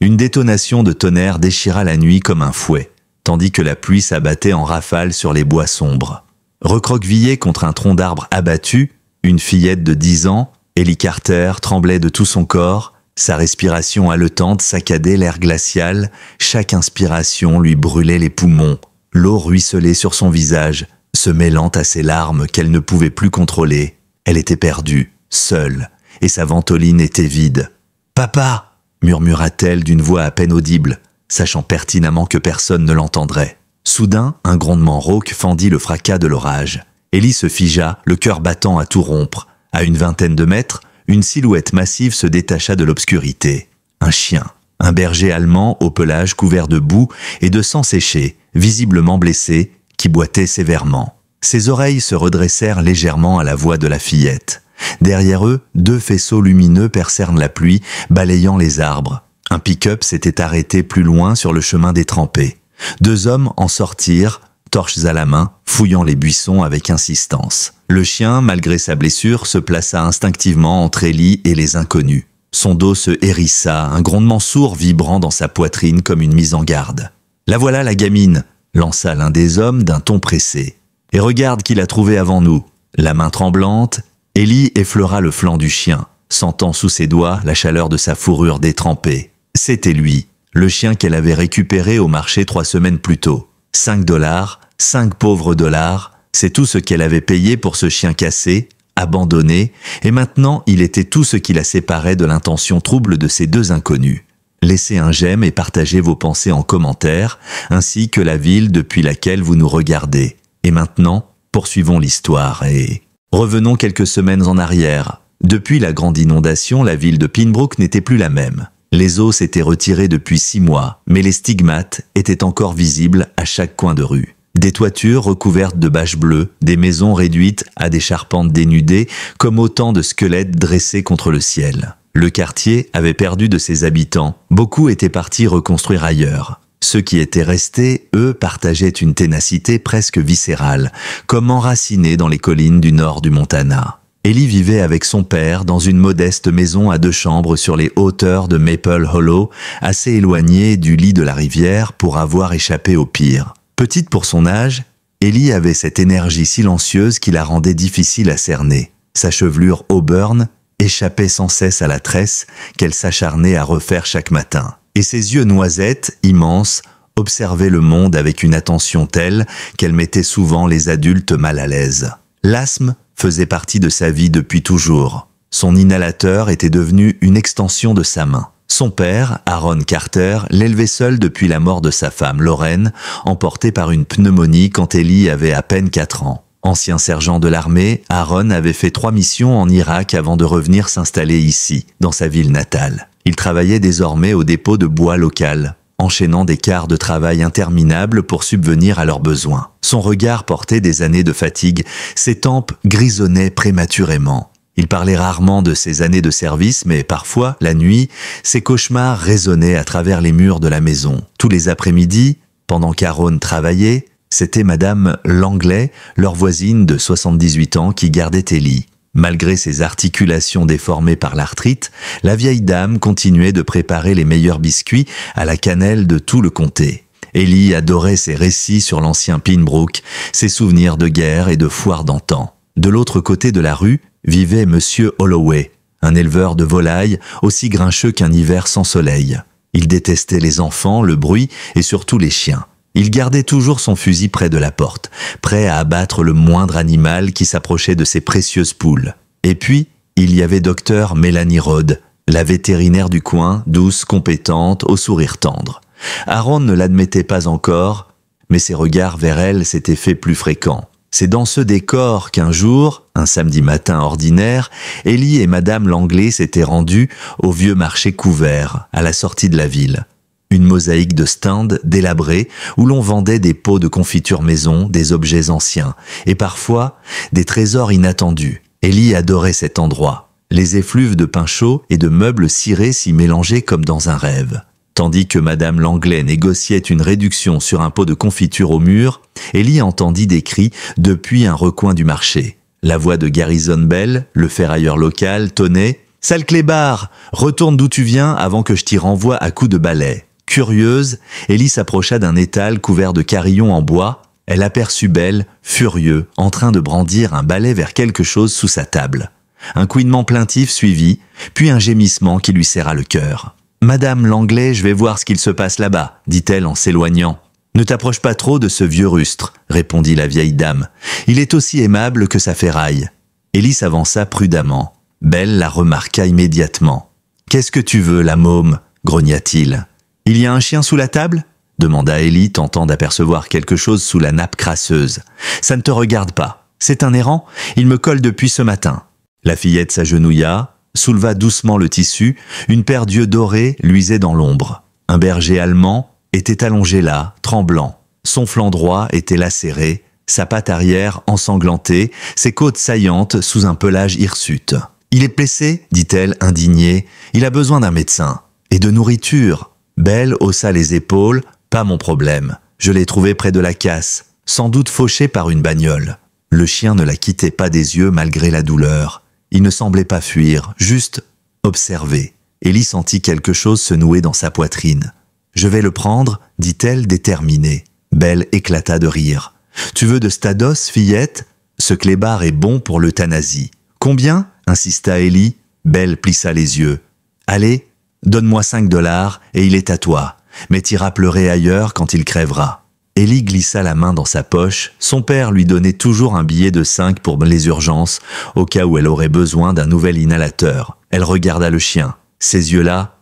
Une détonation de tonnerre déchira la nuit comme un fouet, tandis que la pluie s'abattait en rafales sur les bois sombres. Recroquevillée contre un tronc d'arbre abattu, une fillette de 10 ans, Ellie Carter, tremblait de tout son corps, sa respiration haletante saccadait l'air glacial, chaque inspiration lui brûlait les poumons, l'eau ruisselait sur son visage, se mêlant à ses larmes qu'elle ne pouvait plus contrôler. Elle était perdue, seule, et sa ventoline était vide. « Papa !» murmura-t-elle d'une voix à peine audible, sachant pertinemment que personne ne l'entendrait. Soudain, un grondement rauque fendit le fracas de l'orage. Ellie se figea, le cœur battant à tout rompre. À une vingtaine de mètres, une silhouette massive se détacha de l'obscurité. Un chien, un berger allemand au pelage couvert de boue et de sang séché, visiblement blessé, qui boitait sévèrement. Ses oreilles se redressèrent légèrement à la voix de la fillette. Derrière eux, 2 faisceaux lumineux percèrent la pluie, balayant les arbres. Un pick-up s'était arrêté plus loin sur le chemin détrempé. 2 hommes en sortirent, torches à la main, fouillant les buissons avec insistance. Le chien, malgré sa blessure, se plaça instinctivement entre Ellie et les inconnus. Son dos se hérissa, un grondement sourd vibrant dans sa poitrine comme une mise en garde. « La voilà, la gamine !» lança l'un des hommes d'un ton pressé. « Et regarde qui l'a trouvée avant nous !» La main tremblante, Ellie effleura le flanc du chien, sentant sous ses doigts la chaleur de sa fourrure détrempée. C'était lui, le chien qu'elle avait récupéré au marché 3 semaines plus tôt. 5 $, 5 pauvres dollars, c'est tout ce qu'elle avait payé pour ce chien cassé, abandonné, et maintenant il était tout ce qui la séparait de l'intention trouble de ces 2 inconnus. Laissez un j'aime et partagez vos pensées en commentaire, ainsi que la ville depuis laquelle vous nous regardez. Et maintenant, poursuivons l'histoire et... Revenons quelques semaines en arrière. Depuis la grande inondation, la ville de Pembroke n'était plus la même. Les eaux s'étaient retirées depuis 6 mois, mais les stigmates étaient encore visibles à chaque coin de rue. Des toitures recouvertes de bâches bleues, des maisons réduites à des charpentes dénudées, comme autant de squelettes dressés contre le ciel. Le quartier avait perdu de ses habitants, beaucoup étaient partis reconstruire ailleurs. Ceux qui étaient restés, eux, partageaient une ténacité presque viscérale, comme enracinés dans les collines du nord du Montana. Ellie vivait avec son père dans une modeste maison à 2 chambres sur les hauteurs de Maple Hollow, assez éloignée du lit de la rivière pour avoir échappé au pire. Petite pour son âge, Ellie avait cette énergie silencieuse qui la rendait difficile à cerner. Sa chevelure auburn échappait sans cesse à la tresse qu'elle s'acharnait à refaire chaque matin. Et ses yeux noisettes, immenses, observaient le monde avec une attention telle qu'elle mettait souvent les adultes mal à l'aise. L'asthme faisait partie de sa vie depuis toujours. Son inhalateur était devenu une extension de sa main. Son père, Aaron Carter, l'élevait seul depuis la mort de sa femme, Lorraine, emportée par une pneumonie quand Ellie avait à peine 4 ans. Ancien sergent de l'armée, Aaron avait fait 3 missions en Irak avant de revenir s'installer ici, dans sa ville natale. Il travaillait désormais au dépôt de bois local, enchaînant des quarts de travail interminables pour subvenir à leurs besoins. Son regard portait des années de fatigue, ses tempes grisonnaient prématurément. Il parlait rarement de ses années de service, mais parfois, la nuit, ses cauchemars résonnaient à travers les murs de la maison. Tous les après-midi, pendant qu'Aaron travaillait, c'était Madame Langley, leur voisine de 78 ans, qui gardait Ellie. Malgré ses articulations déformées par l'arthrite, la vieille dame continuait de préparer les meilleurs biscuits à la cannelle de tout le comté. Ellie adorait ses récits sur l'ancien Pembroke, ses souvenirs de guerre et de foires d'antan. De l'autre côté de la rue vivait Monsieur Holloway, un éleveur de volailles aussi grincheux qu'un hiver sans soleil. Il détestait les enfants, le bruit et surtout les chiens. Il gardait toujours son fusil près de la porte, prêt à abattre le moindre animal qui s'approchait de ses précieuses poules. Et puis, il y avait docteur Mélanie Rhodes, la vétérinaire du coin, douce, compétente, au sourire tendre. Aaron ne l'admettait pas encore, mais ses regards vers elle s'étaient fait plus fréquents. C'est dans ce décor qu'un jour, un samedi matin ordinaire, Ellie et Madame Langley s'étaient rendues au vieux marché couvert, à la sortie de la ville. Une mosaïque de stands délabrés où l'on vendait des pots de confiture maison, des objets anciens et parfois des trésors inattendus. Ellie adorait cet endroit. Les effluves de pain chaud et de meubles cirés s'y mélangeaient comme dans un rêve. Tandis que Madame Langley négociait une réduction sur un pot de confiture au mur, Ellie entendit des cris depuis un recoin du marché. La voix de Garrison Bell, le ferrailleur local, tonnait « Sale clébard, retourne d'où tu viens avant que je t'y renvoie à coups de balai. » Curieuse, Ellie s'approcha d'un étal couvert de carillons en bois. Elle aperçut Belle, furieux, en train de brandir un balai vers quelque chose sous sa table. Un couinement plaintif suivit, puis un gémissement qui lui serra le cœur. « Madame Langlais, je vais voir ce qu'il se passe là-bas, » dit-elle en s'éloignant. « Ne t'approche pas trop de ce vieux rustre, » répondit la vieille dame. « Il est aussi aimable que sa ferraille. » Ellie s'avança prudemment. Belle la remarqua immédiatement. « Qu'est-ce que tu veux, la môme ?» grogna-t-il. « Il y a un chien sous la table ?» demanda Ellie, tentant d'apercevoir quelque chose sous la nappe crasseuse. « Ça ne te regarde pas. C'est un errant, il me colle depuis ce matin. » La fillette s'agenouilla, souleva doucement le tissu, une paire d'yeux dorés luisait dans l'ombre. Un berger allemand était allongé là, tremblant. Son flanc droit était lacéré, sa patte arrière ensanglantée, ses côtes saillantes sous un pelage hirsute. « Il est blessé ?» dit-elle, indignée. « Il a besoin d'un médecin. Et de nourriture. » Belle haussa les épaules. « Pas mon problème. Je l'ai trouvé près de la casse, sans doute fauché par une bagnole. » Le chien ne la quittait pas des yeux malgré la douleur. Il ne semblait pas fuir, juste observer. Ellie sentit quelque chose se nouer dans sa poitrine. « Je vais le prendre » dit-elle déterminée. Belle éclata de rire. « Tu veux de Stados, fillette ? Ce clébard est bon pour l'euthanasie. »« Combien ?» insista Ellie. Belle plissa les yeux. « Allez, donne-moi 5 $ et il est à toi. Mais t'iras pleurer ailleurs quand il crèvera. » Ellie glissa la main dans sa poche. Son père lui donnait toujours un billet de 5 pour les urgences, au cas où elle aurait besoin d'un nouvel inhalateur. Elle regarda le chien. Ses yeux-là,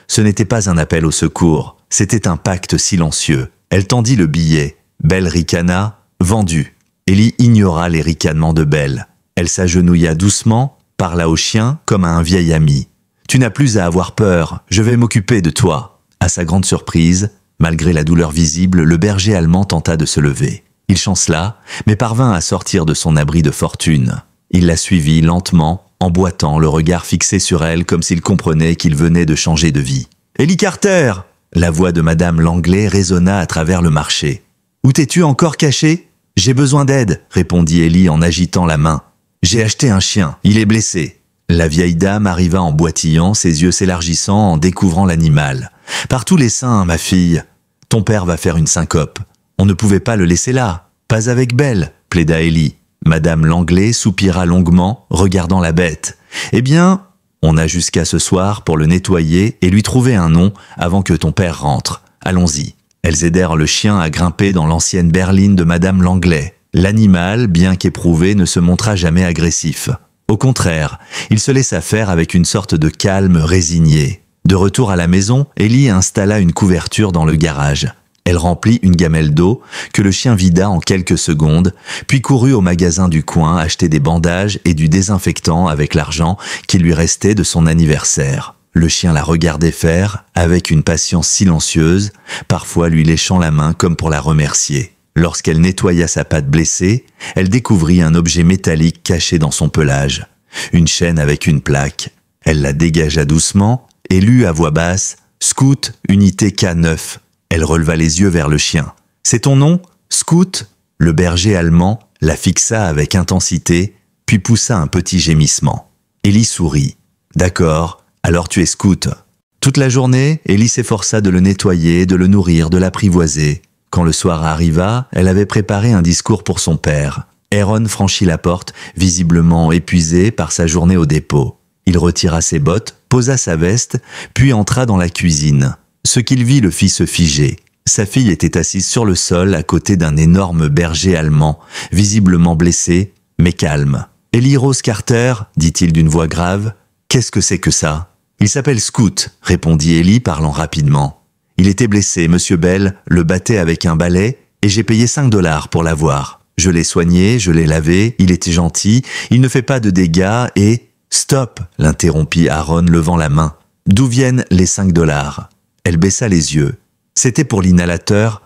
ce n'était pas un appel au secours, c'était un pacte silencieux. Elle tendit le billet. Belle ricana, vendu. Ellie ignora les ricanements de Belle. Elle s'agenouilla doucement, parla au chien comme à un vieil ami. « Tu n'as plus à avoir peur, je vais m'occuper de toi. » À sa grande surprise, malgré la douleur visible, le berger allemand tenta de se lever. Il chancela, mais parvint à sortir de son abri de fortune. Il la suivit lentement, en boitant, le regard fixé sur elle comme s'il comprenait qu'il venait de changer de vie. « Ellie Carter !» La voix de Madame Langlais résonna à travers le marché. « Où t'es-tu encore cachée ?»« J'ai besoin d'aide, » répondit Ellie en agitant la main. « J'ai acheté un chien, il est blessé. » La vieille dame arriva en boitillant, ses yeux s'élargissant en découvrant l'animal. « Par tous les saints, ma fille, ton père va faire une syncope. On ne pouvait pas le laisser là. Pas avec Belle, » plaida Ellie. Madame Langlais soupira longuement, regardant la bête. « Eh bien, on a jusqu'à ce soir pour le nettoyer et lui trouver un nom avant que ton père rentre. Allons-y. » Elles aidèrent le chien à grimper dans l'ancienne berline de Madame Langlais. L'animal, bien qu'éprouvé, ne se montra jamais agressif. Au contraire, il se laissa faire avec une sorte de calme résigné. De retour à la maison, Ellie installa une couverture dans le garage. Elle remplit une gamelle d'eau que le chien vida en quelques secondes, puis courut au magasin du coin acheter des bandages et du désinfectant avec l'argent qui lui restait de son anniversaire. Le chien la regardait faire avec une patience silencieuse, parfois lui léchant la main comme pour la remercier. Lorsqu'elle nettoya sa patte blessée, elle découvrit un objet métallique caché dans son pelage. Une chaîne avec une plaque. Elle la dégagea doucement et lut à voix basse « Scout, unité K9 ». Elle releva les yeux vers le chien. « C'est ton nom, Scout ?» Le berger allemand la fixa avec intensité, puis poussa un petit gémissement. Ellie sourit. « D'accord, alors tu es Scout. » Toute la journée, Ellie s'efforça de le nettoyer, de le nourrir, de l'apprivoiser. Quand le soir arriva, elle avait préparé un discours pour son père. Aaron franchit la porte, visiblement épuisé par sa journée au dépôt. Il retira ses bottes, posa sa veste, puis entra dans la cuisine. Ce qu'il vit le fit se figer. Sa fille était assise sur le sol à côté d'un énorme berger allemand, visiblement blessé, mais calme. « Ellie Rose Carter » dit-il d'une voix grave. « Qu'est-ce que c'est que ça ?»« Il s'appelle Scout » répondit Ellie parlant rapidement. « Il était blessé, Monsieur Bell le battait avec un balai et j'ai payé 5 $ pour l'avoir. Je l'ai soigné, je l'ai lavé, il était gentil, il ne fait pas de dégâts et... » « Stop !» l'interrompit Aaron levant la main. « D'où viennent les 5 $? » Elle baissa les yeux. « C'était pour l'inhalateur. »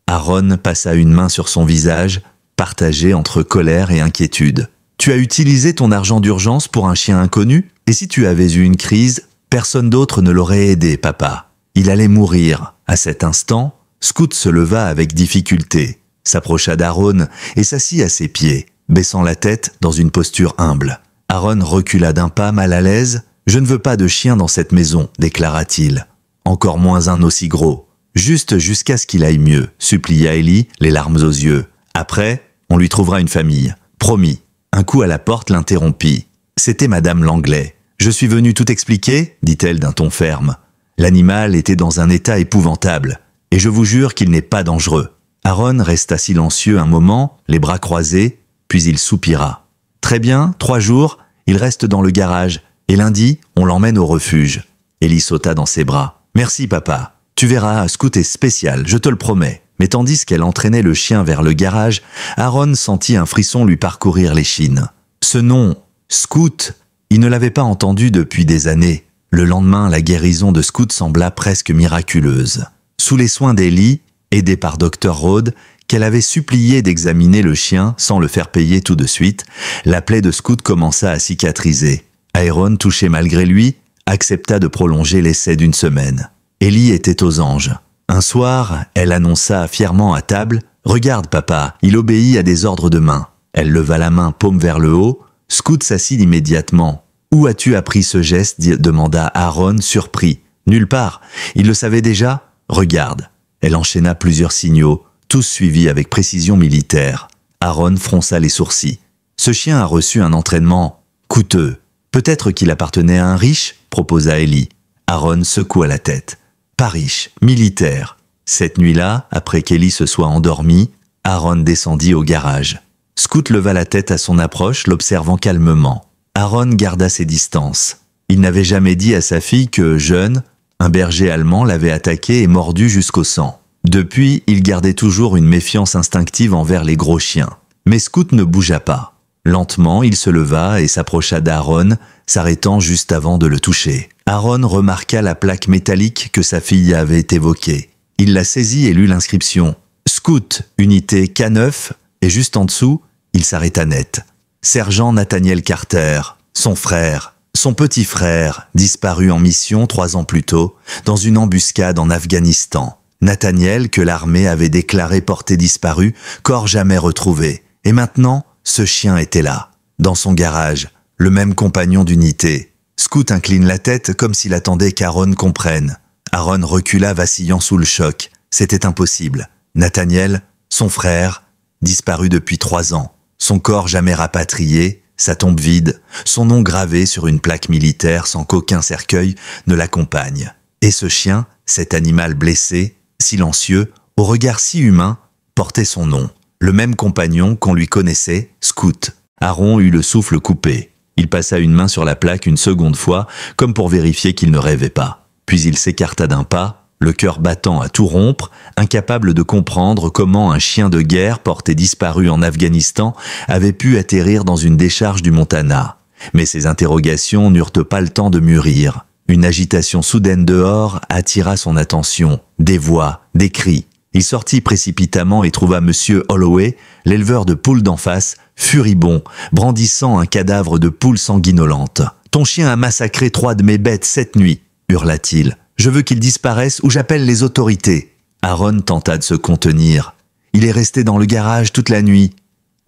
Aaron passa une main sur son visage, partagé entre colère et inquiétude. « Tu as utilisé ton argent d'urgence pour un chien inconnu? Et si tu avais eu une crise, personne d'autre ne l'aurait aidé, papa. Il allait mourir. » À cet instant, Scout se leva avec difficulté, s'approcha d'Aaron et s'assit à ses pieds, baissant la tête dans une posture humble. Aaron recula d'un pas mal à l'aise. « Je ne veux pas de chien dans cette maison, déclara-t-il. Encore moins un aussi gros. Juste jusqu'à ce qu'il aille mieux, supplia Ellie, les larmes aux yeux. Après, on lui trouvera une famille. Promis. Un coup à la porte l'interrompit. C'était Madame Langlais. Je suis venue tout expliquer, dit-elle d'un ton ferme. L'animal était dans un état épouvantable, et je vous jure qu'il n'est pas dangereux. Aaron resta silencieux un moment, les bras croisés, puis il soupira. Très bien, 3 jours, il reste dans le garage, et lundi, on l'emmène au refuge. Ellie sauta dans ses bras. Merci papa. Tu verras, Scout est spécial, je te le promets. Mais tandis qu'elle entraînait le chien vers le garage, Aaron sentit un frisson lui parcourir l'échine. Ce nom, Scout, il ne l'avait pas entendu depuis des années. Le lendemain, la guérison de Scout sembla presque miraculeuse. Sous les soins d'Ellie, aidée par Dr. Rhodes, qu'elle avait supplié d'examiner le chien sans le faire payer tout de suite, la plaie de Scout commença à cicatriser. Aaron, touché malgré lui, accepta de prolonger l'essai d'1 semaine. Ellie était aux anges. Un soir, elle annonça fièrement à table « Regarde papa, il obéit à des ordres de main ». Elle leva la main paume vers le haut. Scout s'assit immédiatement. « Où as-tu appris ce geste ?» demanda Aaron, surpris. « Nulle part. Il le savait déjà ? Regarde. » Elle enchaîna plusieurs signaux, tous suivis avec précision militaire. Aaron fronça les sourcils. « Ce chien a reçu un entraînement coûteux. Peut-être qu'il appartenait à un riche ?» proposa Ellie. Aaron secoua la tête. Pas riche, militaire. Cette nuit-là, après qu'Ellie se soit endormie, Aaron descendit au garage. Scout leva la tête à son approche, l'observant calmement. Aaron garda ses distances. Il n'avait jamais dit à sa fille que, jeune, un berger allemand l'avait attaqué et mordu jusqu'au sang. Depuis, il gardait toujours une méfiance instinctive envers les gros chiens. Mais Scout ne bougea pas. Lentement, il se leva et s'approcha d'Aaron, s'arrêtant juste avant de le toucher. Aaron remarqua la plaque métallique que sa fille avait évoquée. Il la saisit et lut l'inscription « Scout, unité K9 » et juste en dessous, il s'arrêta net. Sergent Nathaniel Carter, son frère, son petit frère, disparu en mission 3 ans plus tôt, dans une embuscade en Afghanistan. Nathaniel, que l'armée avait déclaré porté disparu, corps jamais retrouvé. Et maintenant, ce chien était là, dans son garage, le même compagnon d'unité. Scout incline la tête comme s'il attendait qu'Aaron comprenne. Aaron recula vacillant sous le choc. C'était impossible. Nathaniel, son frère, disparu depuis 3 ans. Son corps jamais rapatrié, sa tombe vide, son nom gravé sur une plaque militaire sans qu'aucun cercueil ne l'accompagne. Et ce chien, cet animal blessé, silencieux, au regard si humain, portait son nom. Le même compagnon qu'on lui connaissait, Scout. Aaron eut le souffle coupé. Il passa une main sur la plaque une seconde fois, comme pour vérifier qu'il ne rêvait pas. Puis il s'écarta d'un pas, le cœur battant à tout rompre, incapable de comprendre comment un chien de guerre porté disparu en Afghanistan avait pu atterrir dans une décharge du Montana. Mais ces interrogations n'eurent pas le temps de mûrir. Une agitation soudaine dehors attira son attention. Des voix, des cris. Il sortit précipitamment et trouva Monsieur Holloway, l'éleveur de poules d'en face, furibond, brandissant un cadavre de poule sanguinolente. « Ton chien a massacré 3 de mes bêtes cette nuit !» hurla-t-il. « Je veux qu'il disparaisse ou j'appelle les autorités !» Aaron tenta de se contenir. « Il est resté dans le garage toute la nuit.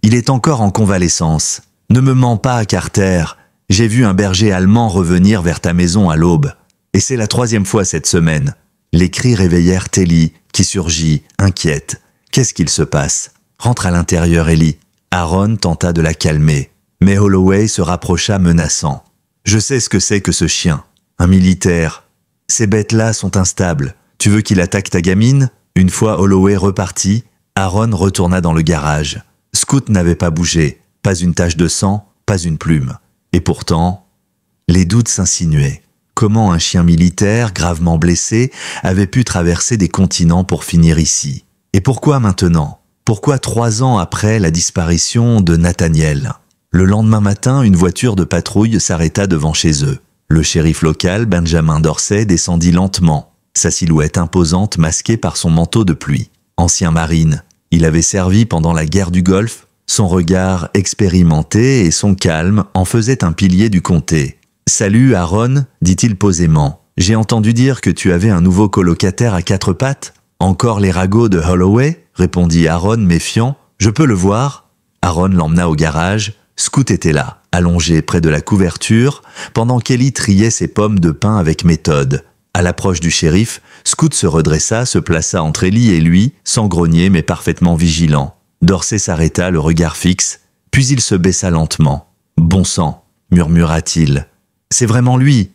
Il est encore en convalescence. Ne me mens pas, Carter. J'ai vu un berger allemand revenir vers ta maison à l'aube. Et c'est la 3e fois cette semaine. » Les cris réveillèrent Ellie, qui surgit, inquiète. « Qu'est-ce qu'il se passe ?»« Rentre à l'intérieur, Ellie. » Aaron tenta de la calmer, mais Holloway se rapprocha menaçant. « Je sais ce que c'est que ce chien. Un militaire. Ces bêtes-là sont instables. Tu veux qu'il attaque ta gamine ?» Une fois Holloway reparti, Aaron retourna dans le garage. Scout n'avait pas bougé, pas une tache de sang, pas une plume. Et pourtant, les doutes s'insinuaient. Comment un chien militaire, gravement blessé, avait pu traverser des continents pour finir ici? Et pourquoi maintenant? Pourquoi 3 ans après la disparition de Nathaniel? Le lendemain matin, une voiture de patrouille s'arrêta devant chez eux. Le shérif local, Benjamin Dorsey, descendit lentement, sa silhouette imposante masquée par son manteau de pluie. Ancien marine, il avait servi pendant la guerre du Golfe. Son regard expérimenté et son calme en faisaient un pilier du comté. « Salut, Aaron » dit-il posément. « J'ai entendu dire que tu avais un nouveau colocataire à 4 pattes. Encore les ragots de Holloway ?» répondit Aaron méfiant. « Je peux le voir ?» Aaron l'emmena au garage. Scout était là. allongé près de la couverture, pendant qu'Ellie triait ses pommes de pin avec méthode. À l'approche du shérif, Scoot se redressa, se plaça entre Ellie et lui, sans grogner mais parfaitement vigilant. Dorsey s'arrêta, le regard fixe, puis il se baissa lentement. « Bon sang !» murmura-t-il. « C'est vraiment lui !»«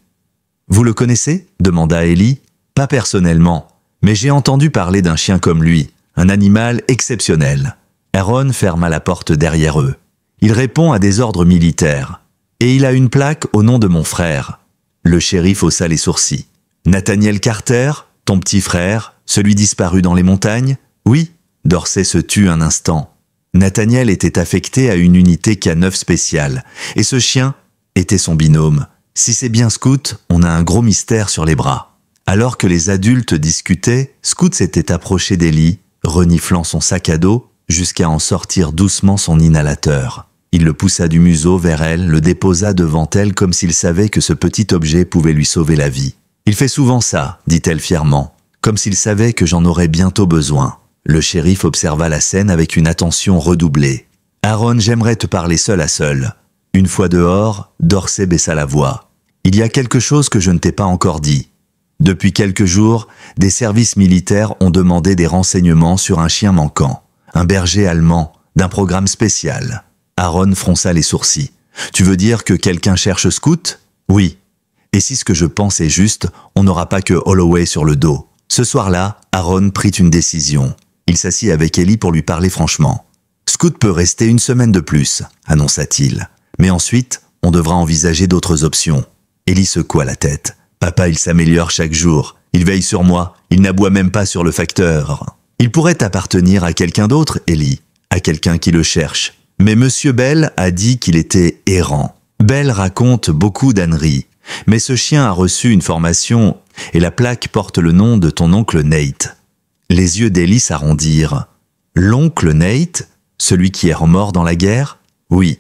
Vous le connaissez ?» demanda Ellie. « Pas personnellement, mais j'ai entendu parler d'un chien comme lui, un animal exceptionnel. » Aaron ferma la porte derrière eux. « Il répond à des ordres militaires. Et il a une plaque au nom de mon frère. » Le shérif haussa les sourcils. « Nathaniel Carter, ton petit frère, celui disparu dans les montagnes ? Oui. » Dorsey se tut un instant. Nathaniel était affecté à une unité K9 spéciale, et ce chien était son binôme. Si c'est bien Scoot, on a un gros mystère sur les bras. Alors que les adultes discutaient, Scoot s'était approché d'Ellie, reniflant son sac à dos, jusqu'à en sortir doucement son inhalateur. Il le poussa du museau vers elle, le déposa devant elle comme s'il savait que ce petit objet pouvait lui sauver la vie. « Il fait souvent ça, dit-elle fièrement, comme s'il savait que j'en aurais bientôt besoin. » Le shérif observa la scène avec une attention redoublée. « Aaron, j'aimerais te parler seul à seul. » Une fois dehors, Dorsey baissa la voix. « Il y a quelque chose que je ne t'ai pas encore dit. Depuis quelques jours, des services militaires ont demandé des renseignements sur un chien manquant, un berger allemand, d'un programme spécial. » Aaron fronça les sourcils. « Tu veux dire que quelqu'un cherche Scoot ? » ?»« Oui. Et si ce que je pense est juste, on n'aura pas que Holloway sur le dos. » Ce soir-là, Aaron prit une décision. Il s'assit avec Ellie pour lui parler franchement. « Scoot peut rester une semaine de plus, » annonça-t-il. « Mais ensuite, on devra envisager d'autres options. » Ellie secoua la tête. « Papa, il s'améliore chaque jour. Il veille sur moi. Il n'aboie même pas sur le facteur. Il pourrait appartenir à quelqu'un d'autre, Ellie, à quelqu'un qui le cherche. Mais Monsieur Bell a dit qu'il était errant. Bell raconte beaucoup d'âneries. Mais ce chien a reçu une formation et la plaque porte le nom de ton oncle Nate. » Les yeux d'Ellie s'arrondirent. « L'oncle Nate, celui qui est mort dans la guerre ? » ?»« Oui.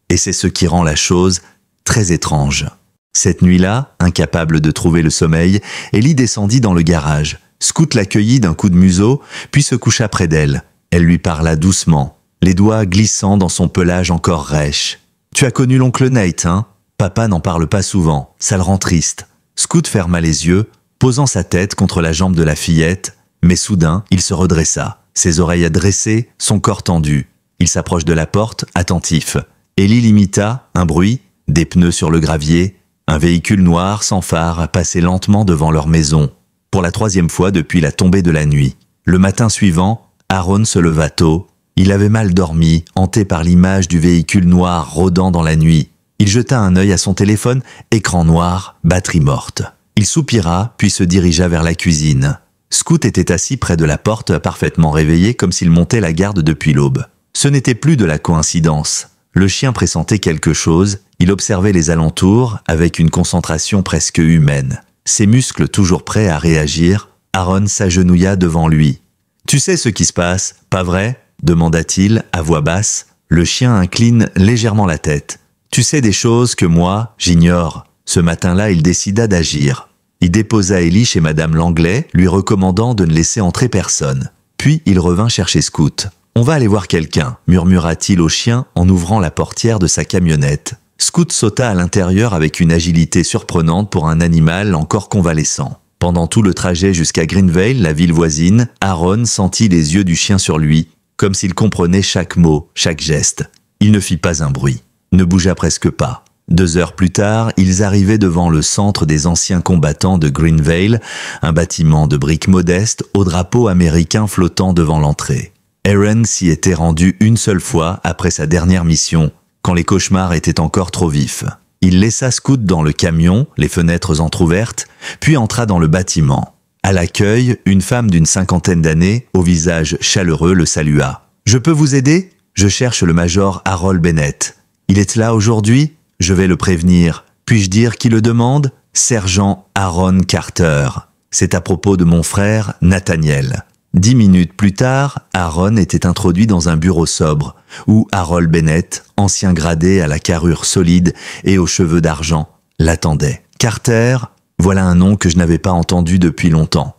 Et c'est ce qui rend la chose très étrange. » Cette nuit-là, incapable de trouver le sommeil, Ellie descendit dans le garage. Scoot l'accueillit d'un coup de museau, puis se coucha près d'elle. Elle lui parla doucement, les doigts glissant dans son pelage encore rêche. « Tu as connu l'oncle Nate, hein ? Papa n'en parle pas souvent, ça le rend triste. » Scoot ferma les yeux, posant sa tête contre la jambe de la fillette, mais soudain, il se redressa, ses oreilles dressées, son corps tendu. Il s'approche de la porte, attentif. Ellie l'imita, un bruit, des pneus sur le gravier, un véhicule noir sans phare passait lentement devant leur maison, pour la 3e fois depuis la tombée de la nuit. Le matin suivant, Aaron se leva tôt. Il avait mal dormi, hanté par l'image du véhicule noir rôdant dans la nuit. Il jeta un œil à son téléphone, écran noir, batterie morte. Il soupira, puis se dirigea vers la cuisine. Scoot était assis près de la porte, parfaitement réveillé, comme s'il montait la garde depuis l'aube. Ce n'était plus de la coïncidence. Le chien pressentait quelque chose, il observait les alentours avec une concentration presque humaine. Ses muscles toujours prêts à réagir, Aaron s'agenouilla devant lui. « Tu sais ce qui se passe, pas vrai ?» demanda-t-il à voix basse. Le chien incline légèrement la tête. « Tu sais des choses que moi, j'ignore. » Ce matin-là, il décida d'agir. Il déposa Ellie chez Madame Langlais, lui recommandant de ne laisser entrer personne. Puis il revint chercher Scoot. « On va aller voir quelqu'un » murmura-t-il au chien en ouvrant la portière de sa camionnette. Scoot sauta à l'intérieur avec une agilité surprenante pour un animal encore convalescent. Pendant tout le trajet jusqu'à Greenvale, la ville voisine, Aaron sentit les yeux du chien sur lui, comme s'il comprenait chaque mot, chaque geste. Il ne fit pas un bruit, ne bougea presque pas. 2 heures plus tard, ils arrivaient devant le centre des anciens combattants de Greenvale, un bâtiment de briques modestes au drapeau américain flottant devant l'entrée. Aaron s'y était rendu une seule fois après sa dernière mission, quand les cauchemars étaient encore trop vifs. Il laissa Scoot dans le camion, les fenêtres entr'ouvertes, puis entra dans le bâtiment. À l'accueil, une femme d'une 50aine d'années, au visage chaleureux, le salua. « Je peux vous aider ? Je cherche le major Harold Bennett. Il est là aujourd'hui ? Je vais le prévenir. Puis-je dire qui le demande ? Sergent Aaron Carter. C'est à propos de mon frère Nathaniel. » 10 minutes plus tard, Aaron était introduit dans un bureau sobre, où Harold Bennett, ancien gradé à la carrure solide et aux cheveux d'argent, l'attendait. « Carter, voilà un nom que je n'avais pas entendu depuis longtemps. »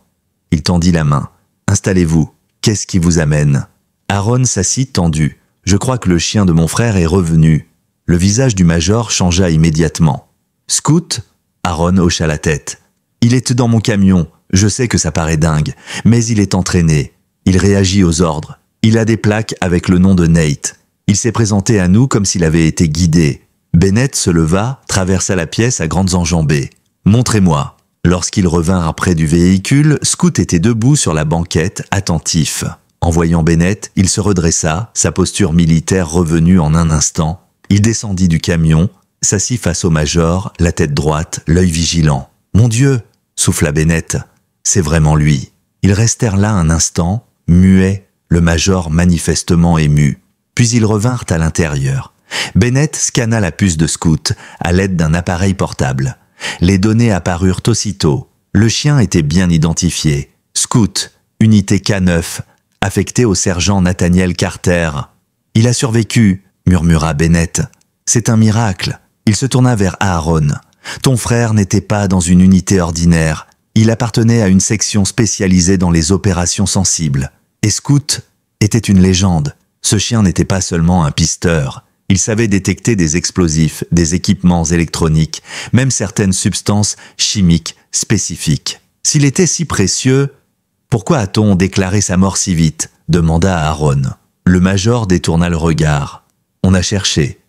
Il tendit la main. « Installez-vous. Qu'est-ce qui vous amène ?» Aaron s'assit tendu. « Je crois que le chien de mon frère est revenu. » Le visage du major changea immédiatement. « Scout ?» Aaron hocha la tête. « Il est dans mon camion. Je sais que ça paraît dingue, mais il est entraîné. Il réagit aux ordres. Il a des plaques avec le nom de Nate. Il s'est présenté à nous comme s'il avait été guidé. » Bennett se leva, traversa la pièce à grandes enjambées. « Montrez-moi. » Lorsqu'ils revinrent près du véhicule, Scout était debout sur la banquette, attentif. En voyant Bennett, il se redressa, sa posture militaire revenue en un instant. Il descendit du camion, s'assit face au major, la tête droite, l'œil vigilant. « Mon Dieu !» souffla Bennett. « C'est vraiment lui. » Ils restèrent là un instant, muets, le major manifestement ému. Puis ils revinrent à l'intérieur. Bennett scanna la puce de Scout à l'aide d'un appareil portable. Les données apparurent aussitôt. Le chien était bien identifié. Scout, unité K9, affecté au sergent Nathaniel Carter. « Il a survécu », murmura Bennett. « C'est un miracle. » Il se tourna vers Aaron. « Ton frère n'était pas dans une unité ordinaire. Il appartenait à une section spécialisée dans les opérations sensibles. Et Scout était une légende. Ce chien n'était pas seulement un pisteur. Il savait détecter des explosifs, des équipements électroniques, même certaines substances chimiques spécifiques. S'il était si précieux, pourquoi a-t-on déclaré sa mort si vite ? Demanda Aaron. Le major détourna le regard. On a cherché,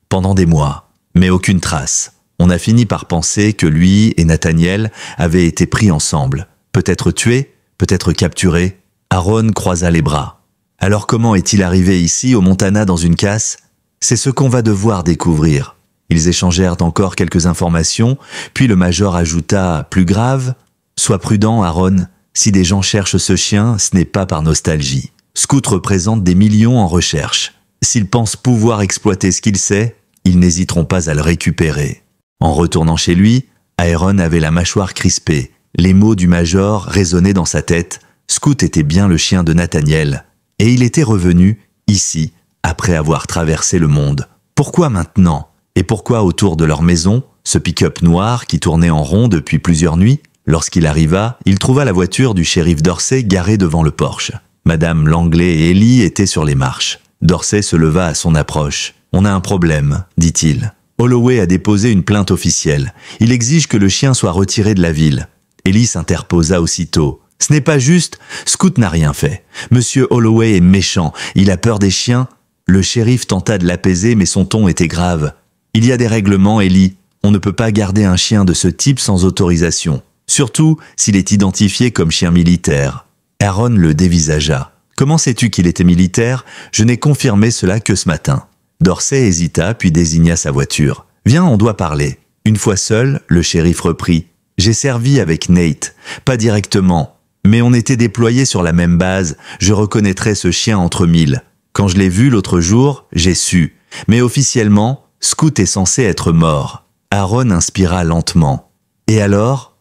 pendant des mois, mais aucune trace. On a fini par penser que lui et Nathaniel avaient été pris ensemble. Peut-être tués, peut-être capturés. Aaron croisa les bras. Alors comment est-il arrivé ici, au Montana, dans une casse ? C'est ce qu'on va devoir découvrir. Ils échangèrent encore quelques informations, puis le major ajouta, plus grave, « Sois prudent, Aaron. Si des gens cherchent ce chien, ce n'est pas par nostalgie. Scout représente des millions en recherche. S'ils pensent pouvoir exploiter ce qu'il sait, ils n'hésiteront pas à le récupérer. » En retournant chez lui, Aaron avait la mâchoire crispée. Les mots du major résonnaient dans sa tête. Scout était bien le chien de Nathaniel. Et il était revenu, ici, après avoir traversé le monde. Pourquoi maintenant ? Et pourquoi autour de leur maison, ce pick-up noir qui tournait en rond depuis plusieurs nuits ? Lorsqu'il arriva, il trouva la voiture du shérif Dorsey garée devant le porche. Madame Langley et Ellie étaient sur les marches. Dorsey se leva à son approche. « On a un problème, dit-il. Holloway a déposé une plainte officielle. Il exige que le chien soit retiré de la ville. » Ellie s'interposa aussitôt. « Ce n'est pas juste, Scout n'a rien fait. Monsieur Holloway est méchant, il a peur des chiens. » Le shérif tenta de l'apaiser, mais son ton était grave. « Il y a des règlements, Ellie. On ne peut pas garder un chien de ce type sans autorisation. Surtout s'il est identifié comme chien militaire. » Aaron le dévisagea. « Comment sais-tu qu'il était militaire ? Je n'ai confirmé cela que ce matin. » Dorsey hésita, puis désigna sa voiture. « Viens, on doit parler. » Une fois seul, le shérif reprit. « J'ai servi avec Nate. Pas directement. Mais on était déployés sur la même base. Je reconnaîtrais ce chien entre mille. Quand je l'ai vu l'autre jour, j'ai su. Mais officiellement, Scout est censé être mort. » Aaron inspira lentement. « Et alors ?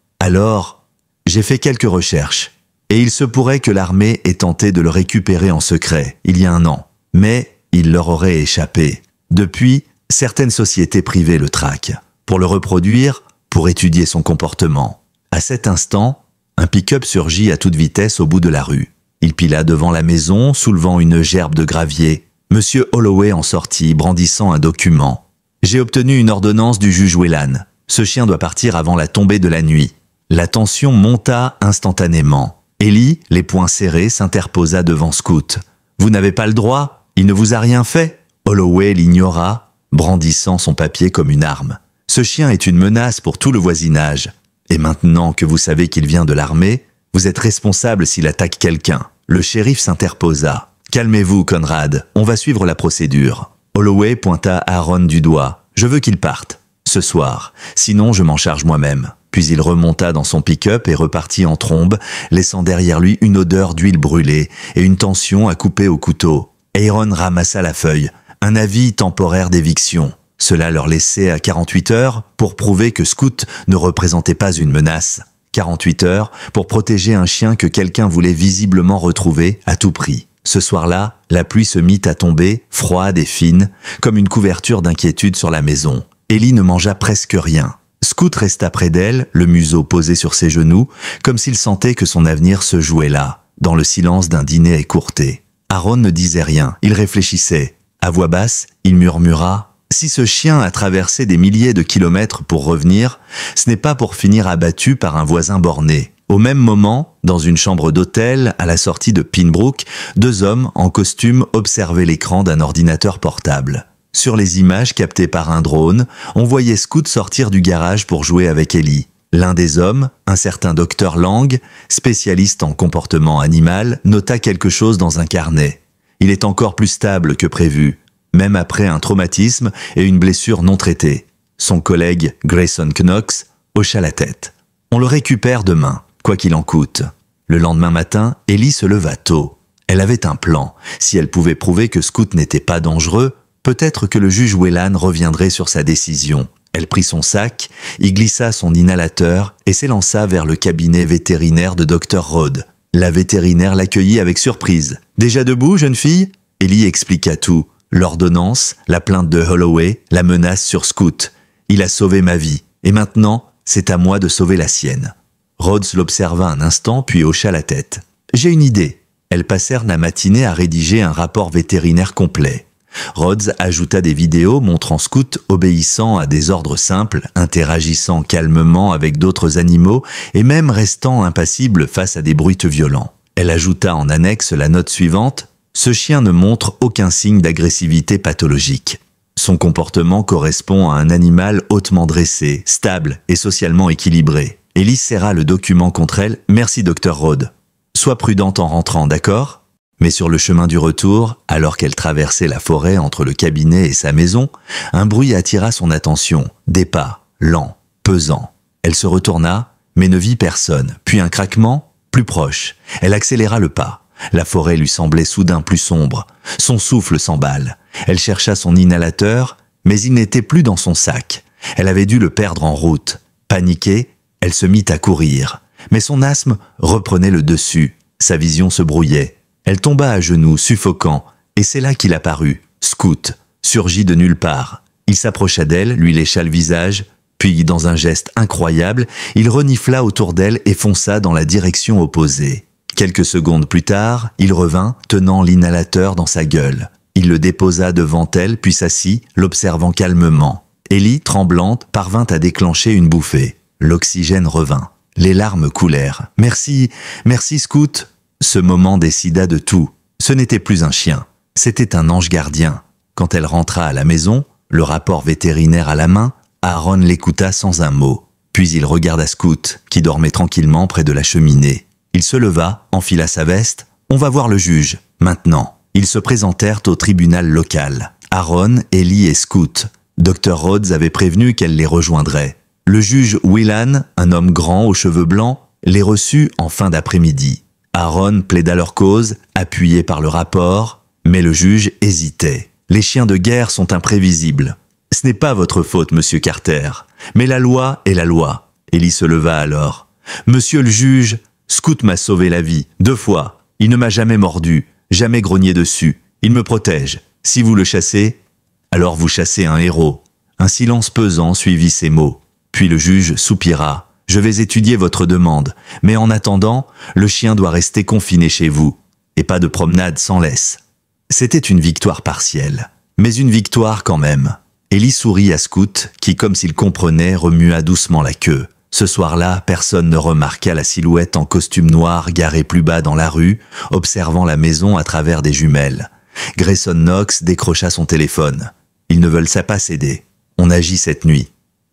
J'ai fait quelques recherches. Et il se pourrait que l'armée ait tenté de le récupérer en secret, il y a 1 an. Mais il leur aurait échappé. Depuis, certaines sociétés privées le traquent. Pour le reproduire, pour étudier son comportement. À cet instant, un pick-up surgit à toute vitesse au bout de la rue. Il pila devant la maison, soulevant une gerbe de gravier. Monsieur Holloway en sortit, brandissant un document. « J'ai obtenu une ordonnance du juge Whelan. Ce chien doit partir avant la tombée de la nuit. » La tension monta instantanément. Ellie, les poings serrés, s'interposa devant Scout. « Vous n'avez pas le droit ? Il ne vous a rien fait ?» Holloway l'ignora, brandissant son papier comme une arme. « Ce chien est une menace pour tout le voisinage. Et maintenant que vous savez qu'il vient de l'armée, vous êtes responsable s'il attaque quelqu'un. » Le shérif s'interposa. « Calmez-vous, Conrad, on va suivre la procédure. » Holloway pointa Aaron du doigt. « Je veux qu'il parte. Ce soir. Sinon, je m'en charge moi-même. » Puis il remonta dans son pick-up et repartit en trombe, laissant derrière lui une odeur d'huile brûlée et une tension à couper au couteau. Aaron ramassa la feuille. Un avis temporaire d'éviction. Cela leur laissait à 48 heures pour prouver que Scout ne représentait pas une menace. 48 heures pour protéger un chien que quelqu'un voulait visiblement retrouver à tout prix. Ce soir-là, la pluie se mit à tomber, froide et fine, comme une couverture d'inquiétude sur la maison. Ellie ne mangea presque rien. Scout resta près d'elle, le museau posé sur ses genoux, comme s'il sentait que son avenir se jouait là, dans le silence d'un dîner écourté. Aaron ne disait rien, il réfléchissait. À voix basse, il murmura « Si ce chien a traversé des milliers de kilomètres pour revenir, ce n'est pas pour finir abattu par un voisin borné. Au même moment, dans une chambre d'hôtel, à la sortie de Pinbrook, 2 hommes en costume observaient l'écran d'un ordinateur portable. Sur les images captées par un drone, on voyait Scoot sortir du garage pour jouer avec Ellie. L'un des hommes, un certain Dr Lang, spécialiste en comportement animal, nota quelque chose dans un carnet. Il est encore plus stable que prévu, même après un traumatisme et une blessure non traitée. Son collègue Grayson Knox hocha la tête. On le récupère demain, quoi qu'il en coûte. Le lendemain matin, Ellie se leva tôt. Elle avait un plan. Si elle pouvait prouver que Scoot n'était pas dangereux, peut-être que le juge Whelan reviendrait sur sa décision. Elle prit son sac, y glissa son inhalateur et s'élança vers le cabinet vétérinaire de Dr Rhodes. La vétérinaire l'accueillit avec surprise. « Déjà debout, jeune fille ?» Ellie expliqua tout. L'ordonnance, la plainte de Holloway, la menace sur Scoot. Il a sauvé ma vie. Et maintenant, c'est à moi de sauver la sienne. Rhodes l'observa un instant puis hocha la tête. « J'ai une idée. » Elles passèrent la matinée à rédiger un rapport vétérinaire complet. Rhodes ajouta des vidéos montrant Scoot obéissant à des ordres simples, interagissant calmement avec d'autres animaux et même restant impassible face à des bruits violents. Elle ajouta en annexe la note suivante: « Ce chien ne montre aucun signe d'agressivité pathologique. Son comportement correspond à un animal hautement dressé, stable et socialement équilibré. » Ellie serra le document contre elle. « Merci, Dr Rhodes. Sois prudente en rentrant, d'accord ? » Mais sur le chemin du retour, alors qu'elle traversait la forêt entre le cabinet et sa maison, un bruit attira son attention. Des pas, lents, pesants. Elle se retourna, mais ne vit personne. Puis un craquement, plus proche. Elle accéléra le pas. La forêt lui semblait soudain plus sombre. Son souffle s'emballe. Elle chercha son inhalateur, mais il n'était plus dans son sac. Elle avait dû le perdre en route. Paniquée, elle se mit à courir. Mais son asthme reprenait le dessus. Sa vision se brouillait. Elle tomba à genoux, suffocant, et c'est là qu'il apparut. Scoot, surgit de nulle part. Il s'approcha d'elle, lui lécha le visage, puis, dans un geste incroyable, il renifla autour d'elle et fonça dans la direction opposée. Quelques secondes plus tard, il revint, tenant l'inhalateur dans sa gueule. Il le déposa devant elle, puis s'assit, l'observant calmement. Ellie, tremblante, parvint à déclencher une bouffée. L'oxygène revint. Les larmes coulèrent. « Merci, merci Scoot !» Ce moment décida de tout. Ce n'était plus un chien, c'était un ange gardien. Quand elle rentra à la maison, le rapport vétérinaire à la main, Aaron l'écouta sans un mot. Puis il regarda Scoot, qui dormait tranquillement près de la cheminée. Il se leva, enfila sa veste. « On va voir le juge, maintenant. » Ils se présentèrent au tribunal local. Aaron, Ellie et Scoot. Dr Rhodes avait prévenu qu'elle les rejoindrait. Le juge Whelan, un homme grand aux cheveux blancs, les reçut en fin d'après-midi. Aaron plaida leur cause, appuyé par le rapport, mais le juge hésitait. « Les chiens de guerre sont imprévisibles. Ce n'est pas votre faute, monsieur Carter. Mais la loi est la loi. » Ellie se leva alors. « Monsieur le juge, Scoot m'a sauvé la vie, 2 fois. Il ne m'a jamais mordu, jamais grogné dessus. Il me protège. Si vous le chassez, alors vous chassez un héros. » Un silence pesant suivit ces mots. Puis le juge soupira. « Je vais étudier votre demande, mais en attendant, le chien doit rester confiné chez vous. Et pas de promenade sans laisse. » C'était une victoire partielle, mais une victoire quand même. Ellie sourit à Scoot, qui, comme s'il comprenait, remua doucement la queue. Ce soir-là, personne ne remarqua la silhouette en costume noir garée plus bas dans la rue, observant la maison à travers des jumelles. Grayson Knox décrocha son téléphone. Ils ne veulent ça pas céder. On agit cette nuit.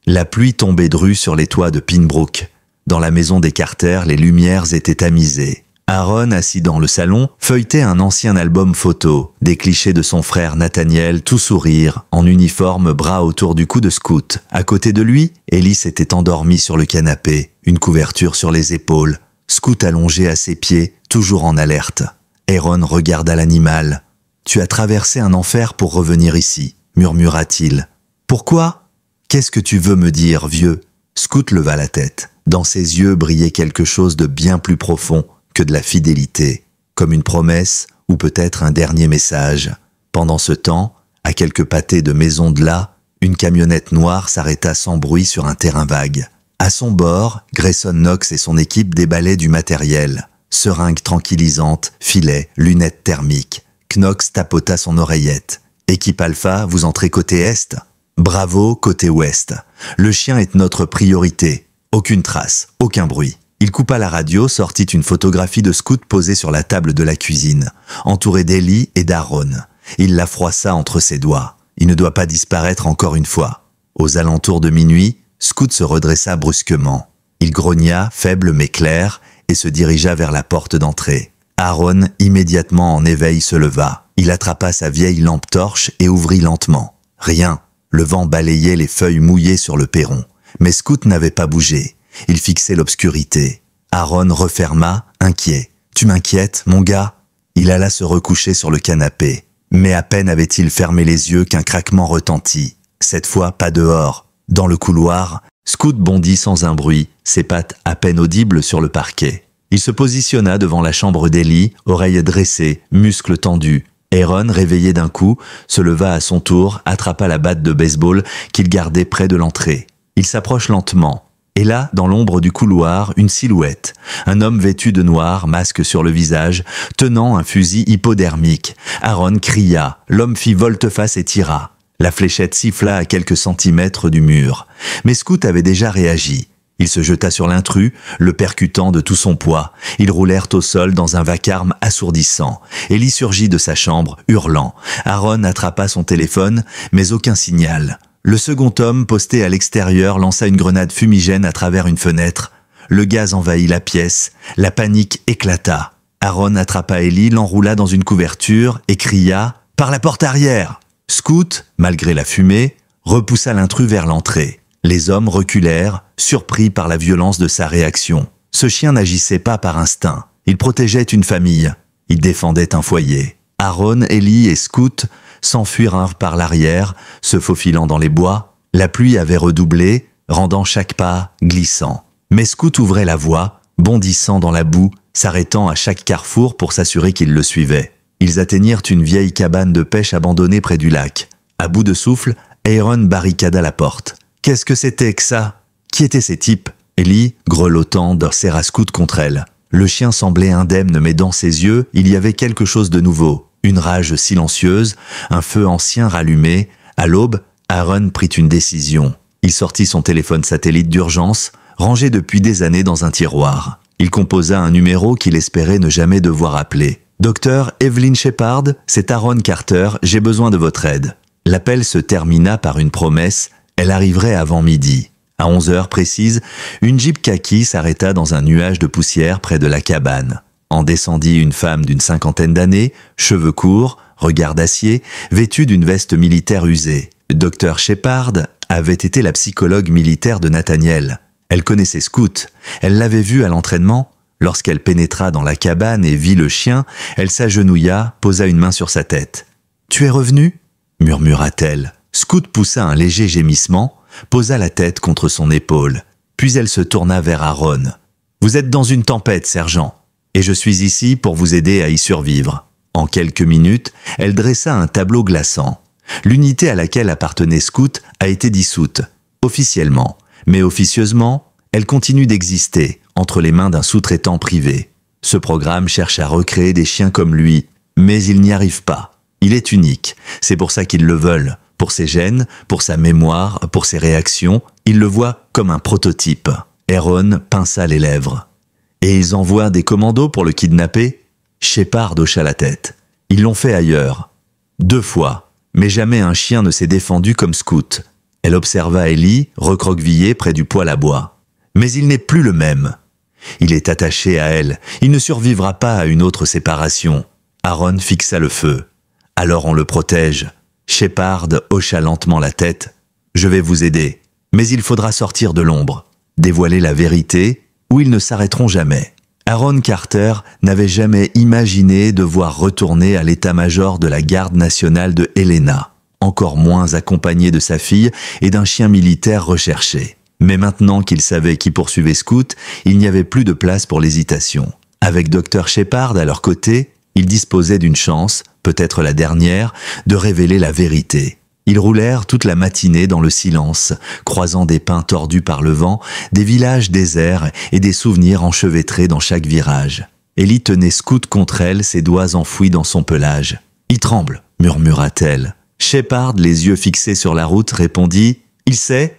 La pluie tombait drue sur les toits de Pinbrook. Dans la maison des Carter, les lumières étaient tamisées. Aaron, assis dans le salon, feuilletait un ancien album photo, des clichés de son frère Nathaniel, tout sourire, en uniforme, bras autour du cou de Scoot. À côté de lui, Ellie s'était endormie sur le canapé, une couverture sur les épaules. Scoot allongé à ses pieds, toujours en alerte. Aaron regarda l'animal. « Tu as traversé un enfer pour revenir ici », murmura-t-il. « Pourquoi ? Qu'est-ce que tu veux me dire, vieux ?» Scoot leva la tête. Dans ses yeux brillait quelque chose de bien plus profond que de la fidélité, comme une promesse ou peut-être un dernier message. Pendant ce temps, à quelques pâtés de maison de là, une camionnette noire s'arrêta sans bruit sur un terrain vague. À son bord, Grayson Knox et son équipe déballaient du matériel. Seringues tranquillisantes, filets, lunettes thermiques. Knox tapota son oreillette. « Équipe Alpha, vous entrez côté Est ?» Bravo, côté ouest. Le chien est notre priorité. Aucune trace, aucun bruit. Il coupa la radio, sortit une photographie de Scout posée sur la table de la cuisine, entourée d'Ellie et d'Aaron. Il la froissa entre ses doigts. Il ne doit pas disparaître encore une fois. Aux alentours de minuit, Scout se redressa brusquement. Il grogna, faible mais clair, et se dirigea vers la porte d'entrée. Aaron, immédiatement en éveil, se leva. Il attrapa sa vieille lampe torche et ouvrit lentement. Rien. Le vent balayait les feuilles mouillées sur le perron. Mais Scout n'avait pas bougé. Il fixait l'obscurité. Aaron referma, inquiet. « Tu m'inquiètes, mon gars ?» Il alla se recoucher sur le canapé. Mais à peine avait-il fermé les yeux qu'un craquement retentit. Cette fois, pas dehors. Dans le couloir, Scout bondit sans un bruit, ses pattes à peine audibles sur le parquet. Il se positionna devant la chambre d'Ellie, oreilles dressées, muscles tendus. Aaron, réveillé d'un coup, se leva à son tour, attrapa la batte de baseball qu'il gardait près de l'entrée. Il s'approche lentement. Et là, dans l'ombre du couloir, une silhouette. Un homme vêtu de noir, masque sur le visage, tenant un fusil hypodermique. Aaron cria. L'homme fit volte-face et tira. La fléchette siffla à quelques centimètres du mur. Mais Scout avait déjà réagi. Il se jeta sur l'intrus, le percutant de tout son poids. Ils roulèrent au sol dans un vacarme assourdissant. Ellie surgit de sa chambre, hurlant. Aaron attrapa son téléphone, mais aucun signal. Le second homme, posté à l'extérieur, lança une grenade fumigène à travers une fenêtre. Le gaz envahit la pièce. La panique éclata. Aaron attrapa Ellie, l'enroula dans une couverture et cria « Par la porte arrière !» Scout, malgré la fumée, repoussa l'intrus vers l'entrée. Les hommes reculèrent, surpris par la violence de sa réaction. Ce chien n'agissait pas par instinct. Il protégeait une famille. Il défendait un foyer. Aaron, Ellie et Scout s'enfuirent par l'arrière, se faufilant dans les bois. La pluie avait redoublé, rendant chaque pas glissant. Mais Scout ouvrait la voie, bondissant dans la boue, s'arrêtant à chaque carrefour pour s'assurer qu'il le suivait. Ils atteignirent une vieille cabane de pêche abandonnée près du lac. À bout de souffle, Aaron barricada la porte. Qu'est-ce que c'était que ça? Qui étaient ces types? Ellie, grelottant, serra Scout contre elle. Le chien semblait indemne, mais dans ses yeux, il y avait quelque chose de nouveau. Une rage silencieuse, un feu ancien rallumé. À l'aube, Aaron prit une décision. Il sortit son téléphone satellite d'urgence, rangé depuis des années dans un tiroir. Il composa un numéro qu'il espérait ne jamais devoir appeler. « Docteur Evelyn Shepard, c'est Aaron Carter, j'ai besoin de votre aide. » L'appel se termina par une promesse, elle arriverait avant midi. À 11h précises, une Jeep kaki s'arrêta dans un nuage de poussière près de la cabane. En descendit une femme d'une 50aine d'années, cheveux courts, regard d'acier, vêtue d'une veste militaire usée. Dr Shepard avait été la psychologue militaire de Nathaniel. Elle connaissait Scout, elle l'avait vu à l'entraînement. Lorsqu'elle pénétra dans la cabane et vit le chien, elle s'agenouilla, posa une main sur sa tête. « Tu es revenu ?» murmura-t-elle. Scout poussa un léger gémissement, posa la tête contre son épaule. Puis elle se tourna vers Aaron. « Vous êtes dans une tempête, sergent, et je suis ici pour vous aider à y survivre. » En quelques minutes, elle dressa un tableau glaçant. L'unité à laquelle appartenait Scout a été dissoute, officiellement, mais officieusement, elle continue d'exister entre les mains d'un sous-traitant privé. Ce programme cherche à recréer des chiens comme lui, mais il n'y arrive pas. Il est unique, c'est pour ça qu'ils le veulent. Pour ses gènes, pour sa mémoire, pour ses réactions, ils le voient comme un prototype. Aaron pinça les lèvres. « Et ils envoient des commandos pour le kidnapper ?» Shepard hocha la tête. « Ils l'ont fait ailleurs. 2 fois, mais jamais un chien ne s'est défendu comme Scout. » Elle observa Ellie, recroquevillée près du poêle à bois. « Mais il n'est plus le même. Il est attaché à elle. Il ne survivra pas à une autre séparation. » Aaron fixa le feu. « Alors on le protège. » Shepard hocha lentement la tête. « Je vais vous aider, mais il faudra sortir de l'ombre, dévoiler la vérité, ou ils ne s'arrêteront jamais. » Aaron Carter n'avait jamais imaginé devoir retourner à l'état-major de la garde nationale de Helena, encore moins accompagné de sa fille et d'un chien militaire recherché. Mais maintenant qu'il savait qui poursuivait Scout, il n'y avait plus de place pour l'hésitation. Avec Dr Shepard à leur côté, ils disposaient d'une chance, peut-être la dernière, de révéler la vérité. Ils roulèrent toute la matinée dans le silence, croisant des pins tordus par le vent, des villages déserts et des souvenirs enchevêtrés dans chaque virage. Ellie tenait Scout contre elle, ses doigts enfouis dans son pelage. « Il tremble », murmura-t-elle. Shepard, les yeux fixés sur la route, répondit « il sait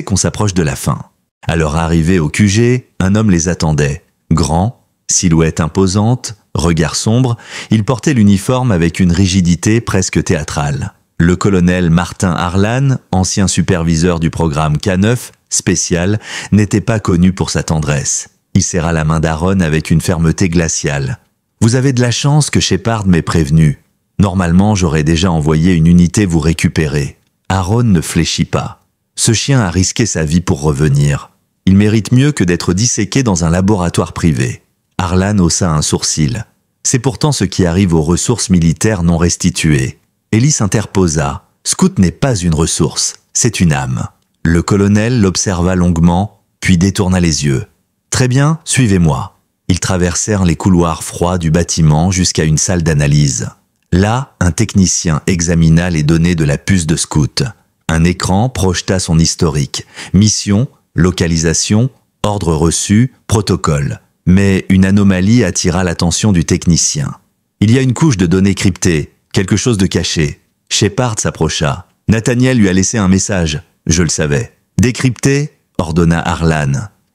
qu'on s'approche de la fin ». À leur arrivée au QG, un homme les attendait. Grand, silhouette imposante, regard sombre, il portait l'uniforme avec une rigidité presque théâtrale. Le colonel Martin Harlan, ancien superviseur du programme K9, spécial, n'était pas connu pour sa tendresse. Il serra la main d'Aaron avec une fermeté glaciale. « Vous avez de la chance que Shepard m'ait prévenu. Normalement, j'aurais déjà envoyé une unité vous récupérer. » Aaron ne fléchit pas. Ce chien a risqué sa vie pour revenir. Il mérite mieux que d'être disséqué dans un laboratoire privé. Harlan haussa un sourcil. C'est pourtant ce qui arrive aux ressources militaires non restituées. Ellie s'interposa. Scout n'est pas une ressource, c'est une âme. Le colonel l'observa longuement, puis détourna les yeux. Très bien, suivez-moi. Ils traversèrent les couloirs froids du bâtiment jusqu'à une salle d'analyse. Là, un technicien examina les données de la puce de Scout. Un écran projeta son historique. Mission, localisation, ordre reçu, protocole. Mais une anomalie attira l'attention du technicien. Il y a une couche de données cryptées, quelque chose de caché. Shepard s'approcha. Nathaniel lui a laissé un message. Je le savais. Décrypté, ordonna Harlan.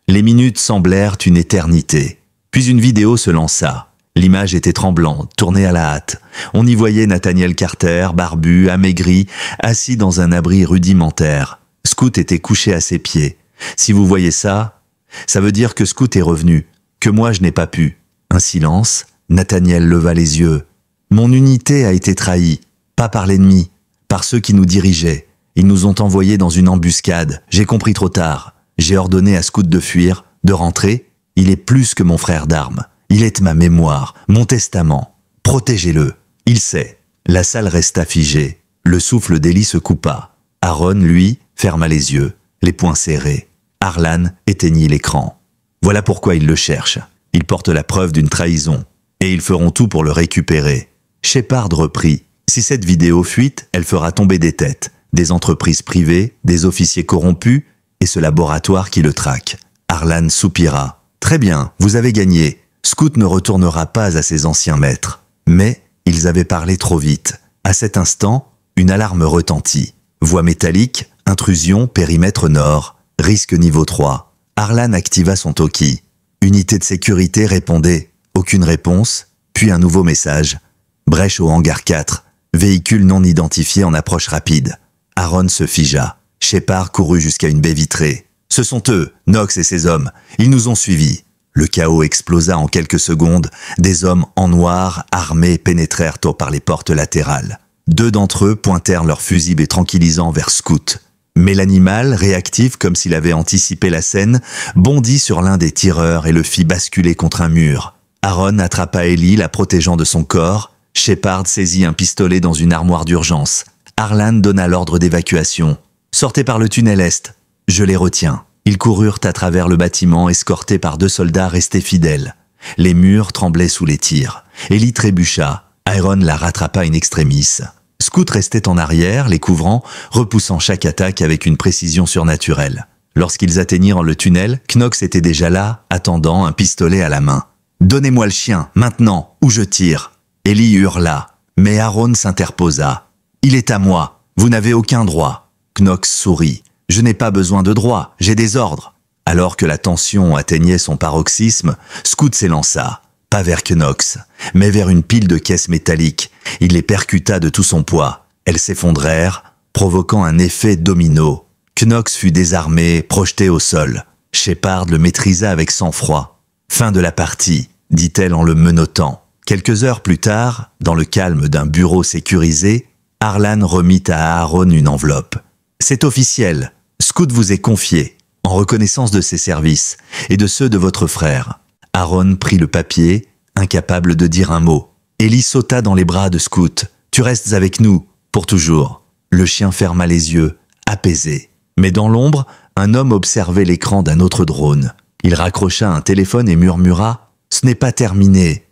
Les minutes semblèrent une éternité. Puis une vidéo se lança. L'image était tremblante, tournée à la hâte. On y voyait Nathaniel Carter, barbu, amaigri, assis dans un abri rudimentaire. Scout était couché à ses pieds. Si vous voyez ça, ça veut dire que Scout est revenu, que moi je n'ai pas pu. Un silence, Nathaniel leva les yeux. Mon unité a été trahie, pas par l'ennemi, par ceux qui nous dirigeaient. Ils nous ont envoyés dans une embuscade. J'ai compris trop tard. J'ai ordonné à Scout de fuir, de rentrer. Il est plus que mon frère d'armes. Il est ma mémoire, mon testament. Protégez-le. Il sait. La salle resta figée. Le souffle d'Ellie se coupa. Aaron, lui, ferma les yeux, les poings serrés. Harlan éteignit l'écran. Voilà pourquoi ils le cherchent. Ils portent la preuve d'une trahison. Et ils feront tout pour le récupérer. Shepard reprit. Si cette vidéo fuite, elle fera tomber des têtes. Des entreprises privées, des officiers corrompus et ce laboratoire qui le traque. Harlan soupira. Très bien, vous avez gagné. Scout ne retournera pas à ses anciens maîtres. Mais ils avaient parlé trop vite. À cet instant, une alarme retentit. Voix métallique, intrusion, périmètre nord, risque niveau 3. Harlan activa son talkie. Unité de sécurité répondait. Aucune réponse, puis un nouveau message. Brèche au hangar 4. Véhicule non identifié en approche rapide. Aaron se figea. Shepard courut jusqu'à une baie vitrée. Ce sont eux, Knox et ses hommes. Ils nous ont suivis. Le chaos explosa en quelques secondes. Des hommes en noir, armés, pénétrèrent par les portes latérales. 2 d'entre eux pointèrent leurs fusils tranquillisants vers Scout. Mais l'animal, réactif comme s'il avait anticipé la scène, bondit sur l'un des tireurs et le fit basculer contre un mur. Aaron attrapa Ellie, la protégeant de son corps. Shepard saisit un pistolet dans une armoire d'urgence. Harlan donna l'ordre d'évacuation. « Sortez par le tunnel est. Je les retiens. » Ils coururent à travers le bâtiment, escortés par 2 soldats restés fidèles. Les murs tremblaient sous les tirs. Ellie trébucha. Aaron la rattrapa in extremis. Scout restait en arrière, les couvrant, repoussant chaque attaque avec une précision surnaturelle. Lorsqu'ils atteignirent le tunnel, Knox était déjà là, attendant, un pistolet à la main. « Donnez-moi le chien, maintenant, ou je tire !» Ellie hurla, mais Aaron s'interposa. « Il est à moi, vous n'avez aucun droit. » Knox sourit. « Je n'ai pas besoin de droit, j'ai des ordres. » Alors que la tension atteignait son paroxysme, Scout s'élança, pas vers Knox, mais vers une pile de caisses métalliques. Il les percuta de tout son poids. Elles s'effondrèrent, provoquant un effet domino. Knox fut désarmé, projeté au sol. Shepard le maîtrisa avec sang-froid. « Fin de la partie », dit-elle en le menottant. Quelques heures plus tard, dans le calme d'un bureau sécurisé, Harlan remit à Aaron une enveloppe. « C'est officiel. Scout vous est confié, en reconnaissance de ses services et de ceux de votre frère. » Aaron prit le papier, incapable de dire un mot. Ellie sauta dans les bras de Scout. « Tu restes avec nous, pour toujours. » Le chien ferma les yeux, apaisé. Mais dans l'ombre, un homme observait l'écran d'un autre drone. Il raccrocha un téléphone et murmura « Ce n'est pas terminé. »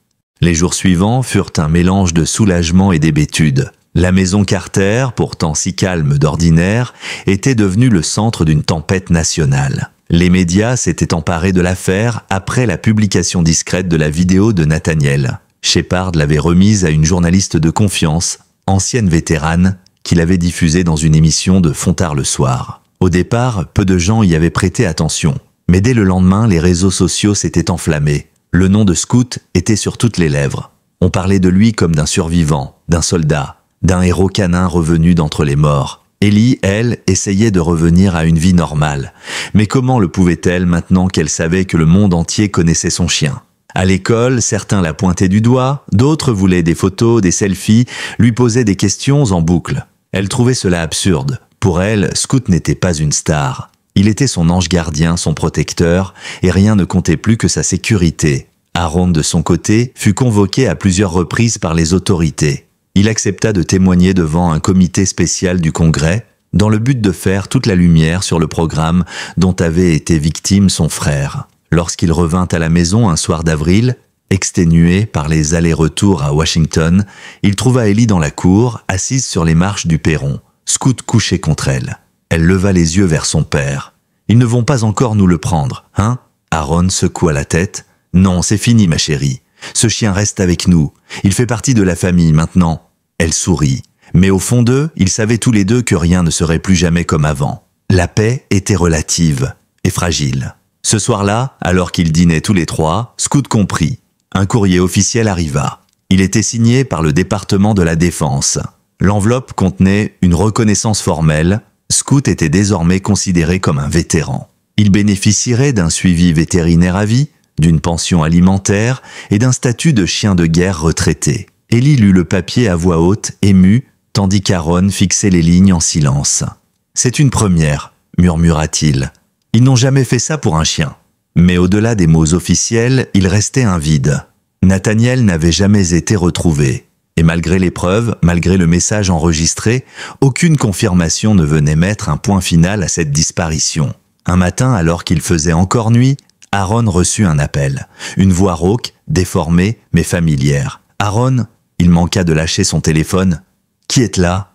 Les jours suivants furent un mélange de soulagement et d'hébétude. La maison Carter, pourtant si calme d'ordinaire, était devenue le centre d'une tempête nationale. Les médias s'étaient emparés de l'affaire après la publication discrète de la vidéo de Nathaniel. Shepard l'avait remise à une journaliste de confiance, ancienne vétérane, qu'il avait diffusé dans une émission de Fontard le soir. Au départ, peu de gens y avaient prêté attention. Mais dès le lendemain, les réseaux sociaux s'étaient enflammés. Le nom de Scout était sur toutes les lèvres. On parlait de lui comme d'un survivant, d'un soldat, d'un héros canin revenu d'entre les morts. Ellie, elle, essayait de revenir à une vie normale. Mais comment le pouvait-elle maintenant qu'elle savait que le monde entier connaissait son chien ? À l'école, certains la pointaient du doigt, d'autres voulaient des photos, des selfies, lui posaient des questions en boucle. Elle trouvait cela absurde. Pour elle, Scout n'était pas une star. Il était son ange gardien, son protecteur, et rien ne comptait plus que sa sécurité. Aaron, de son côté, fut convoqué à plusieurs reprises par les autorités. Il accepta de témoigner devant un comité spécial du Congrès, dans le but de faire toute la lumière sur le programme dont avait été victime son frère. Lorsqu'il revint à la maison un soir d'avril, exténué par les allers-retours à Washington, il trouva Ellie dans la cour, assise sur les marches du perron, Scout couché contre elle. Elle leva les yeux vers son père. « Ils ne vont pas encore nous le prendre, hein ?» Aaron secoua la tête. « Non, c'est fini, ma chérie. Ce chien reste avec nous. Il fait partie de la famille maintenant. » Elle sourit. Mais au fond d'eux, ils savaient tous les deux que rien ne serait plus jamais comme avant. La paix était relative et fragile. Ce soir-là, alors qu'ils dînaient tous les trois, Scout comprit. Un courrier officiel arriva. Il était signé par le département de la Défense. L'enveloppe contenait une reconnaissance formelle. Scout était désormais considéré comme un vétéran. Il bénéficierait d'un suivi vétérinaire à vie, d'une pension alimentaire et d'un statut de chien de guerre retraité. Ellie lut le papier à voix haute, émue, tandis qu'Aaron fixait les lignes en silence. « C'est une première », murmura-t-il. « Ils n'ont jamais fait ça pour un chien. » Mais au-delà des mots officiels, il restait un vide. Nathaniel n'avait jamais été retrouvé. Et malgré les preuves, malgré le message enregistré, aucune confirmation ne venait mettre un point final à cette disparition. Un matin, alors qu'il faisait encore nuit, Aaron reçut un appel. Une voix rauque, déformée, mais familière. « Aaron ?» Il manqua de lâcher son téléphone. « Qui est là ?»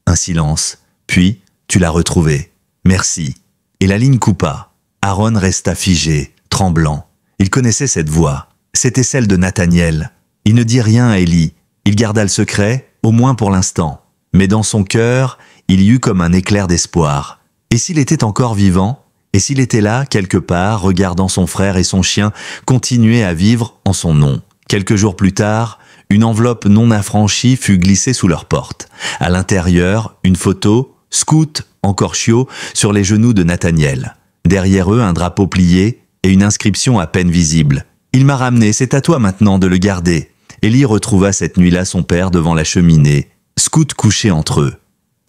Un silence. Puis, « Tu l'as retrouvé. Merci. » Et la ligne coupa. Aaron resta figé, tremblant. Il connaissait cette voix. C'était celle de Nathaniel. Il ne dit rien à Ellie. Il garda le secret, au moins pour l'instant. Mais dans son cœur, il y eut comme un éclair d'espoir. Et s'il était encore vivant ? Et s'il était là, quelque part, regardant son frère et son chien continuer à vivre en son nom ? Quelques jours plus tard, une enveloppe non affranchie fut glissée sous leur porte. À l'intérieur, une photo, Scout, encore chiot, sur les genoux de Nathaniel. Derrière eux, un drapeau plié et une inscription à peine visible. « Il m'a ramené, c'est à toi maintenant de le garder. » Ellie retrouva cette nuit-là son père devant la cheminée, Scout couché entre eux.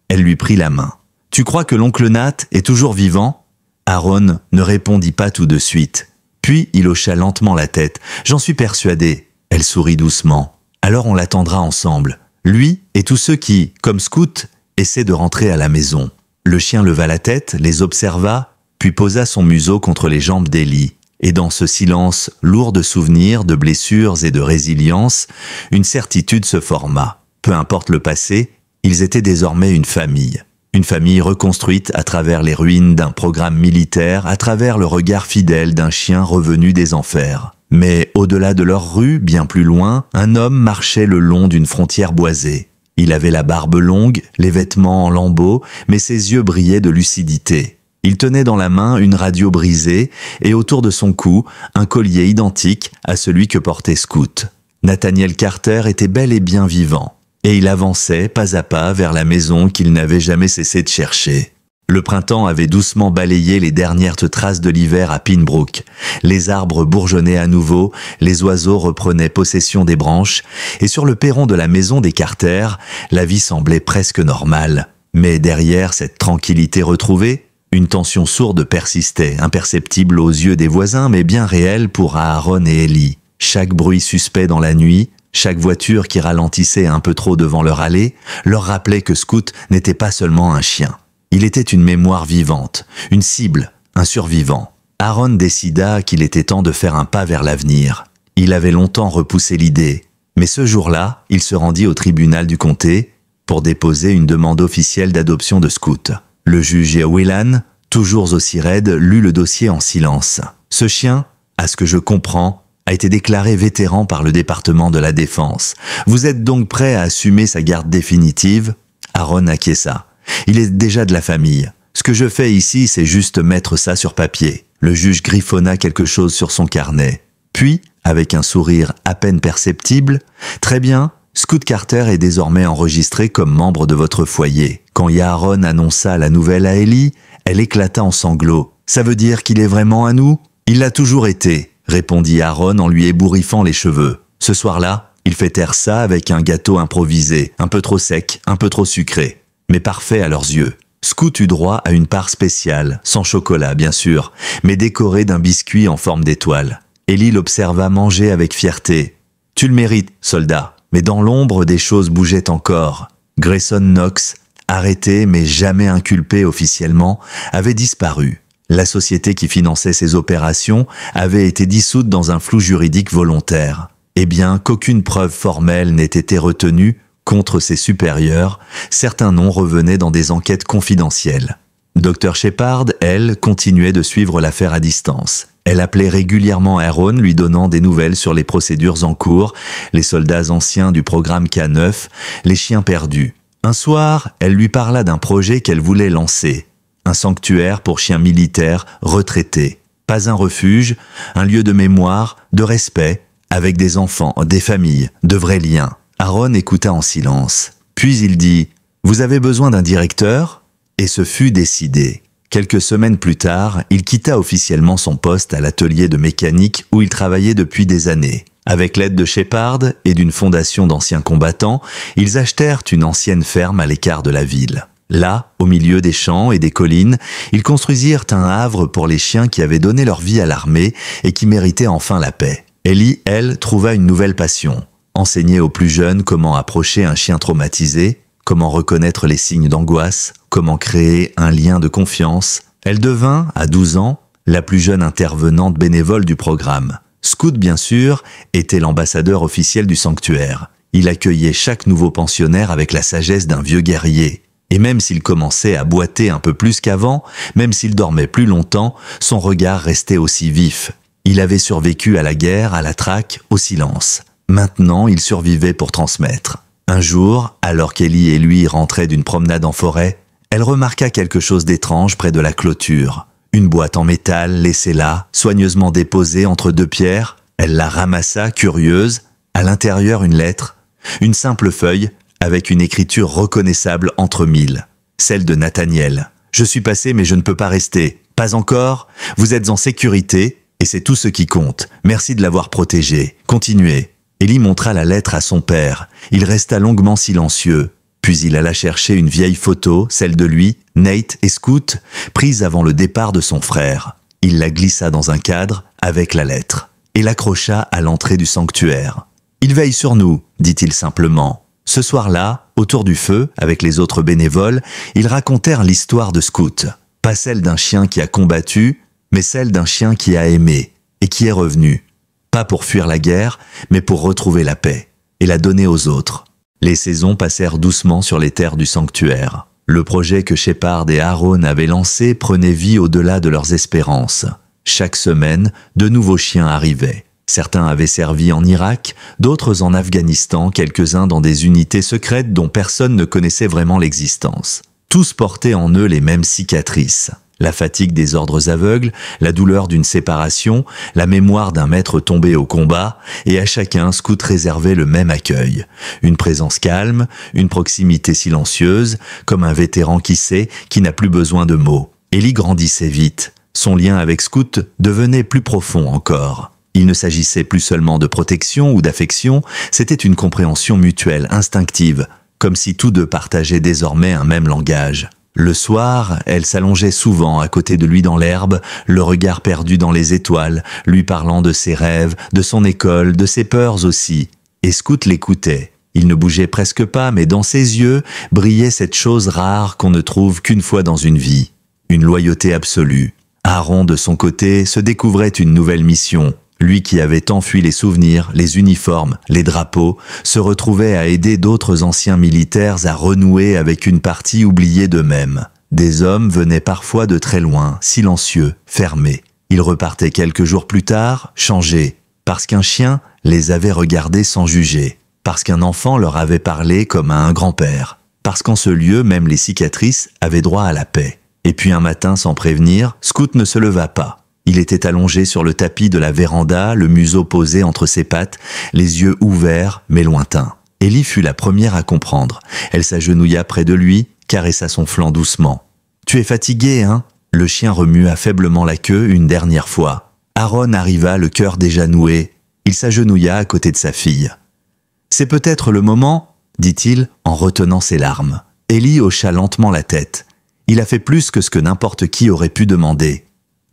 Elle lui prit la main. « Tu crois que l'oncle Nat est toujours vivant ?» Aaron ne répondit pas tout de suite. Puis il hocha lentement la tête. « J'en suis persuadé. » Elle sourit doucement. « Alors on l'attendra ensemble. Lui et tous ceux qui, comme Scout, essaient de rentrer à la maison. » Le chien leva la tête, les observa, puis posa son museau contre les jambes d'Ellie. Et dans ce silence lourd de souvenirs, de blessures et de résilience, une certitude se forma. Peu importe le passé, ils étaient désormais une famille. Une famille reconstruite à travers les ruines d'un programme militaire, à travers le regard fidèle d'un chien revenu des enfers. Mais au-delà de leur rue, bien plus loin, un homme marchait le long d'une frontière boisée. Il avait la barbe longue, les vêtements en lambeaux, mais ses yeux brillaient de lucidité. Il tenait dans la main une radio brisée et autour de son cou, un collier identique à celui que portait Scout. Nathaniel Carter était bel et bien vivant, et il avançait pas à pas vers la maison qu'il n'avait jamais cessé de chercher. Le printemps avait doucement balayé les dernières traces de l'hiver à Pembroke. Les arbres bourgeonnaient à nouveau, les oiseaux reprenaient possession des branches, et sur le perron de la maison des Carter, la vie semblait presque normale. Mais derrière cette tranquillité retrouvée, une tension sourde persistait, imperceptible aux yeux des voisins, mais bien réelle pour Aaron et Ellie. Chaque bruit suspect dans la nuit, chaque voiture qui ralentissait un peu trop devant leur allée, leur rappelait que Scout n'était pas seulement un chien. Il était une mémoire vivante, une cible, un survivant. Aaron décida qu'il était temps de faire un pas vers l'avenir. Il avait longtemps repoussé l'idée, mais ce jour-là, il se rendit au tribunal du comté pour déposer une demande officielle d'adoption de Scout. Le juge Whelan, toujours aussi raide, lut le dossier en silence. Ce chien, à ce que je comprends, a été déclaré vétéran par le département de la Défense. Vous êtes donc prêt à assumer sa garde définitive ? Aaron acquiesça. Il est déjà de la famille. Ce que je fais ici, c'est juste mettre ça sur papier. Le juge griffonna quelque chose sur son carnet. Puis, avec un sourire à peine perceptible, « Très bien, Scout Carter est désormais enregistré comme membre de votre foyer. » Quand Aaron annonça la nouvelle à Ellie, elle éclata en sanglots. « Ça veut dire qu'il est vraiment à nous ?»« Il l'a toujours été, » répondit Aaron en lui ébouriffant les cheveux. Ce soir-là, ils fêtèrent ça avec un gâteau improvisé, un peu trop sec, un peu trop sucré, mais parfait à leurs yeux. Scout eut droit à une part spéciale, sans chocolat bien sûr, mais décorée d'un biscuit en forme d'étoile. Ellie l'observa manger avec fierté. « Tu le mérites, soldat. » Mais dans l'ombre, des choses bougeaient encore. Grayson Knox, arrêté mais jamais inculpé officiellement, avait disparu. La société qui finançait ces opérations avait été dissoute dans un flou juridique volontaire. Et bien qu'aucune preuve formelle n'ait été retenue contre ses supérieurs, certains noms revenaient dans des enquêtes confidentielles. Dr Shepard, elle, continuait de suivre l'affaire à distance. Elle appelait régulièrement Aaron, lui donnant des nouvelles sur les procédures en cours, les soldats anciens du programme K9, les chiens perdus. Un soir, elle lui parla d'un projet qu'elle voulait lancer. Un sanctuaire pour chiens militaires retraités. Pas un refuge, un lieu de mémoire, de respect, avec des enfants, des familles, de vrais liens. Aaron écouta en silence. Puis il dit « Vous avez besoin d'un directeur ?» Et ce fut décidé. Quelques semaines plus tard, il quitta officiellement son poste à l'atelier de mécanique où il travaillait depuis des années. Avec l'aide de Shepard et d'une fondation d'anciens combattants, ils achetèrent une ancienne ferme à l'écart de la ville. Là, au milieu des champs et des collines, ils construisirent un havre pour les chiens qui avaient donné leur vie à l'armée et qui méritaient enfin la paix. Ellie, elle, trouva une nouvelle passion. Enseigner aux plus jeunes comment approcher un chien traumatisé, comment reconnaître les signes d'angoisse, comment créer un lien de confiance. Elle devint, à 12 ans, la plus jeune intervenante bénévole du programme. Scout, bien sûr, était l'ambassadeur officiel du sanctuaire. Il accueillait chaque nouveau pensionnaire avec la sagesse d'un vieux guerrier. Et même s'il commençait à boiter un peu plus qu'avant, même s'il dormait plus longtemps, son regard restait aussi vif. Il avait survécu à la guerre, à la traque, au silence. Maintenant, il survivait pour transmettre. Un jour, alors qu'Ellie et lui rentraient d'une promenade en forêt, elle remarqua quelque chose d'étrange près de la clôture. Une boîte en métal laissée là, soigneusement déposée entre deux pierres. Elle la ramassa, curieuse. À l'intérieur, une lettre. Une simple feuille, avec une écriture reconnaissable entre mille. Celle de Nathaniel. « Je suis passé, mais je ne peux pas rester. Pas encore. Vous êtes en sécurité, et c'est tout ce qui compte. Merci de l'avoir protégé. Continuez. » Ellie montra la lettre à son père. Il resta longuement silencieux. Puis il alla chercher une vieille photo, celle de lui, Nate et Scout, prise avant le départ de son frère. Il la glissa dans un cadre avec la lettre et l'accrocha à l'entrée du sanctuaire. « Il veille sur nous », dit-il simplement. Ce soir-là, autour du feu, avec les autres bénévoles, ils racontèrent l'histoire de Scout. Pas celle d'un chien qui a combattu, mais celle d'un chien qui a aimé et qui est revenu. Pas pour fuir la guerre, mais pour retrouver la paix et la donner aux autres. Les saisons passèrent doucement sur les terres du sanctuaire. Le projet que Shepard et Aaron avaient lancé prenait vie au-delà de leurs espérances. Chaque semaine, de nouveaux chiens arrivaient. Certains avaient servi en Irak, d'autres en Afghanistan, quelques-uns dans des unités secrètes dont personne ne connaissait vraiment l'existence. Tous portaient en eux les mêmes cicatrices. La fatigue des ordres aveugles, la douleur d'une séparation, la mémoire d'un maître tombé au combat, et à chacun Scout réservait le même accueil. Une présence calme, une proximité silencieuse, comme un vétéran qui sait, qui n'a plus besoin de mots. Ellie grandissait vite. Son lien avec Scout devenait plus profond encore. Il ne s'agissait plus seulement de protection ou d'affection, c'était une compréhension mutuelle, instinctive, comme si tous deux partageaient désormais un même langage. Le soir, elle s'allongeait souvent à côté de lui dans l'herbe, le regard perdu dans les étoiles, lui parlant de ses rêves, de son école, de ses peurs aussi. Et Scout l'écoutait. Il ne bougeait presque pas, mais dans ses yeux brillait cette chose rare qu'on ne trouve qu'une fois dans une vie. Une loyauté absolue. Aaron, de son côté, se découvrait une nouvelle mission. Lui qui avait enfui les souvenirs, les uniformes, les drapeaux, se retrouvait à aider d'autres anciens militaires à renouer avec une partie oubliée d'eux-mêmes. Des hommes venaient parfois de très loin, silencieux, fermés. Ils repartaient quelques jours plus tard, changés, parce qu'un chien les avait regardés sans juger, parce qu'un enfant leur avait parlé comme à un grand-père. parce qu'en ce lieu, même les cicatrices avaient droit à la paix. Et puis un matin, sans prévenir, Scout ne se leva pas. Il était allongé sur le tapis de la véranda, le museau posé entre ses pattes, les yeux ouverts mais lointains. Ellie fut la première à comprendre. Elle s'agenouilla près de lui, caressa son flanc doucement. « Tu es fatigué, hein ?» Le chien remua faiblement la queue une dernière fois. Aaron arriva, le cœur déjà noué. Il s'agenouilla à côté de sa fille. « C'est peut-être le moment ?» dit-il en retenant ses larmes. Ellie hocha lentement la tête. Il a fait plus que ce que n'importe qui aurait pu demander.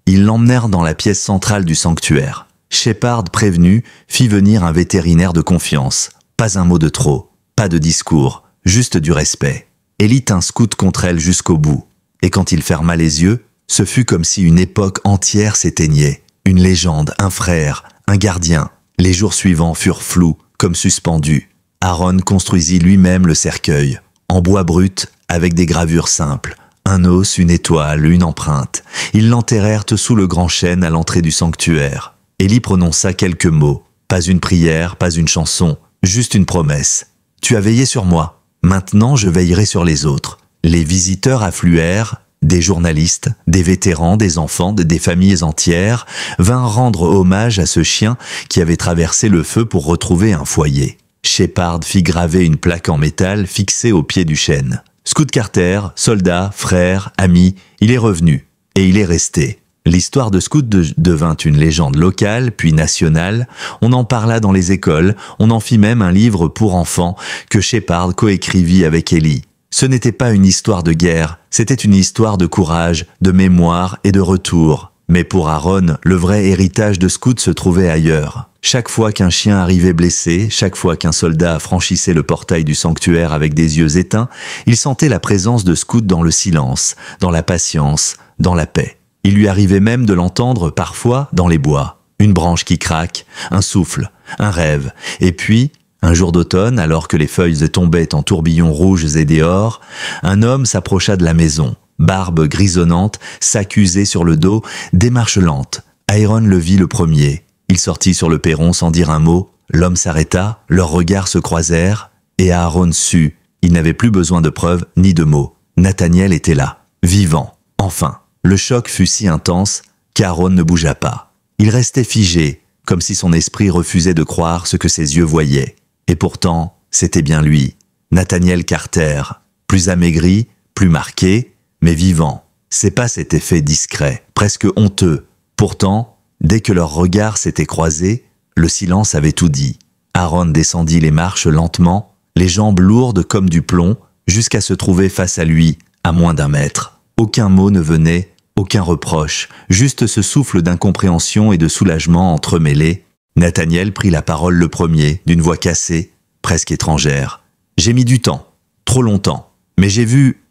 Ils l'emmenèrent dans la pièce centrale du sanctuaire. Shepard, prévenu, fit venir un vétérinaire de confiance. Pas un mot de trop, pas de discours, juste du respect. Ellie tint Scout contre elle jusqu'au bout. Et quand il ferma les yeux, ce fut comme si une époque entière s'éteignait. Une légende, un frère, un gardien. Les jours suivants furent flous, comme suspendus. Aaron construisit lui-même le cercueil, en bois brut, avec des gravures simples. Un os, une étoile, une empreinte. Ils l'enterrèrent sous le grand chêne à l'entrée du sanctuaire. Ellie prononça quelques mots. Pas une prière, pas une chanson, juste une promesse. « Tu as veillé sur moi. Maintenant, je veillerai sur les autres. » Les visiteurs affluèrent, des journalistes, des vétérans, des enfants, des familles entières, vinrent rendre hommage à ce chien qui avait traversé le feu pour retrouver un foyer. Shepard fit graver une plaque en métal fixée au pied du chêne. Scout Carter, soldat, frère, ami, il est revenu. Et il est resté. L'histoire de Scout devint une légende locale, puis nationale. On en parla dans les écoles, on en fit même un livre pour enfants que Shepard coécrivit avec Ellie. Ce n'était pas une histoire de guerre, c'était une histoire de courage, de mémoire et de retour. Mais pour Aaron, le vrai héritage de Scout se trouvait ailleurs. Chaque fois qu'un chien arrivait blessé, chaque fois qu'un soldat franchissait le portail du sanctuaire avec des yeux éteints, il sentait la présence de Scout dans le silence, dans la patience, dans la paix. Il lui arrivait même de l'entendre parfois dans les bois. Une branche qui craque, un souffle, un rêve. Et puis, un jour d'automne, alors que les feuilles tombaient en tourbillons rouges et dehors, un homme s'approcha de la maison. Barbe grisonnante, s'accusait sur le dos, démarche lente. Aaron le vit le premier. Il sortit sur le perron sans dire un mot. L'homme s'arrêta, leurs regards se croisèrent, et Aaron sut. Il n'avait plus besoin de preuves ni de mots. Nathaniel était là, vivant, enfin. Le choc fut si intense qu'Aaron ne bougea pas. Il restait figé, comme si son esprit refusait de croire ce que ses yeux voyaient. Et pourtant, c'était bien lui, Nathaniel Carter, plus amaigri, plus marqué, mais vivant. Ses pas s'étaient faits discrets, presque honteux. Pourtant, dès que leurs regards s'étaient croisés, le silence avait tout dit. Aaron descendit les marches lentement, les jambes lourdes comme du plomb, jusqu'à se trouver face à lui, à moins d'1 mètre. Aucun mot ne venait, aucun reproche, juste ce souffle d'incompréhension et de soulagement entremêlés. Nathaniel prit la parole le premier, d'une voix cassée, presque étrangère. « J'ai mis du temps, trop longtemps, mais j'ai vu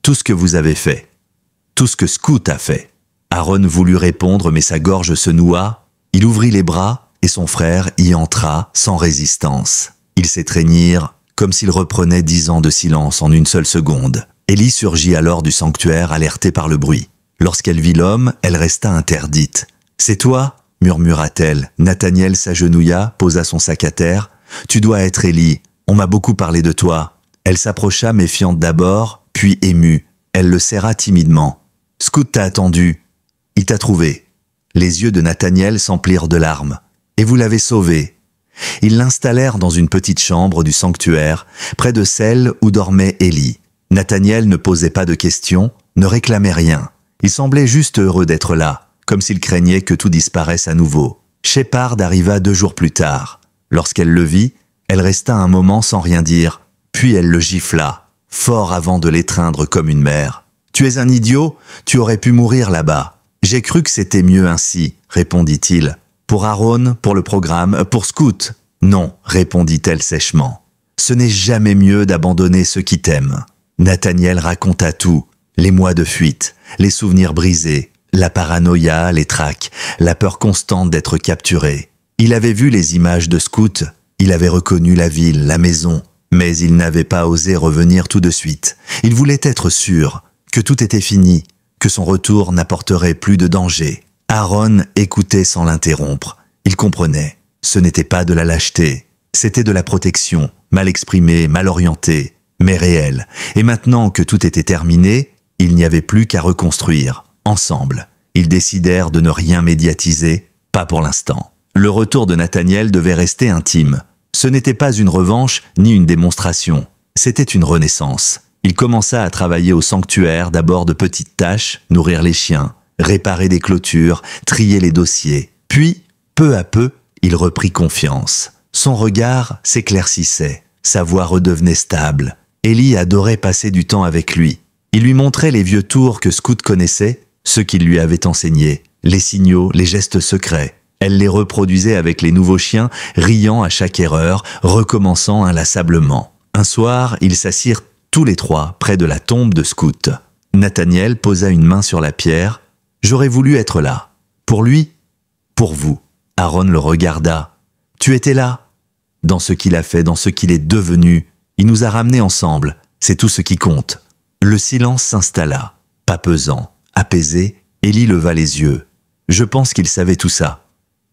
tout ce que vous avez fait, tout ce que Scout a fait. » Aaron voulut répondre, mais sa gorge se noua. Il ouvrit les bras, et son frère y entra sans résistance. Ils s'étreignirent, comme s'ils reprenaient 10 ans de silence en une seule seconde. Ellie surgit alors du sanctuaire, alertée par le bruit. Lorsqu'elle vit l'homme, elle resta interdite. « C'est toi ?» murmura-t-elle. Nathaniel s'agenouilla, posa son sac à terre. « Tu dois être Ellie. On m'a beaucoup parlé de toi. » Elle s'approcha, méfiante d'abord, puis émue. Elle le serra timidement. « Scout t'a attendu. Il t'a trouvé. » Les yeux de Nathaniel s'emplirent de larmes. « Et vous l'avez sauvé. » Ils l'installèrent dans une petite chambre du sanctuaire, près de celle où dormait Ellie. Nathaniel ne posait pas de questions, ne réclamait rien. Il semblait juste heureux d'être là, comme s'il craignait que tout disparaisse à nouveau. Shepard arriva 2 jours plus tard. Lorsqu'elle le vit, elle resta un moment sans rien dire, puis elle le gifla, fort avant de l'étreindre comme une mère. « Tu es un idiot, tu aurais pu mourir là-bas. »« J'ai cru que c'était mieux ainsi, » répondit-il. « Pour Aaron, pour le programme, pour Scout. »« Non, » répondit-elle sèchement. « Ce n'est jamais mieux d'abandonner ceux qui t'aiment. » Nathaniel raconta tout, les mois de fuite, les souvenirs brisés, la paranoïa, les traques, la peur constante d'être capturé. Il avait vu les images de Scout, il avait reconnu la ville, la maison, mais il n'avait pas osé revenir tout de suite. Il voulait être sûr que tout était fini, que son retour n'apporterait plus de danger. Aaron écoutait sans l'interrompre. Il comprenait. Ce n'était pas de la lâcheté, c'était de la protection, mal exprimée, mal orientée, mais réel. Et maintenant que tout était terminé, il n'y avait plus qu'à reconstruire. Ensemble, ils décidèrent de ne rien médiatiser, pas pour l'instant. Le retour de Nathaniel devait rester intime. Ce n'était pas une revanche ni une démonstration. C'était une renaissance. Il commença à travailler au sanctuaire, d'abord de petites tâches, nourrir les chiens, réparer des clôtures, trier les dossiers. Puis, peu à peu, il reprit confiance. Son regard s'éclaircissait, sa voix redevenait stable. Ellie adorait passer du temps avec lui. Il lui montrait les vieux tours que Scout connaissait, ceux qu'il lui avait enseignés, les signaux, les gestes secrets. Elle les reproduisait avec les nouveaux chiens, riant à chaque erreur, recommençant inlassablement. Un soir, ils s'assirent tous les trois près de la tombe de Scout. Nathaniel posa une main sur la pierre. « J'aurais voulu être là. Pour lui, pour vous. » Aaron le regarda. « Tu étais là. Dans ce qu'il a fait, dans ce qu'il est devenu. Il nous a ramenés ensemble. C'est tout ce qui compte. » Le silence s'installa. Pas pesant, apaisé, Ellie leva les yeux. Je pense qu'il savait tout ça.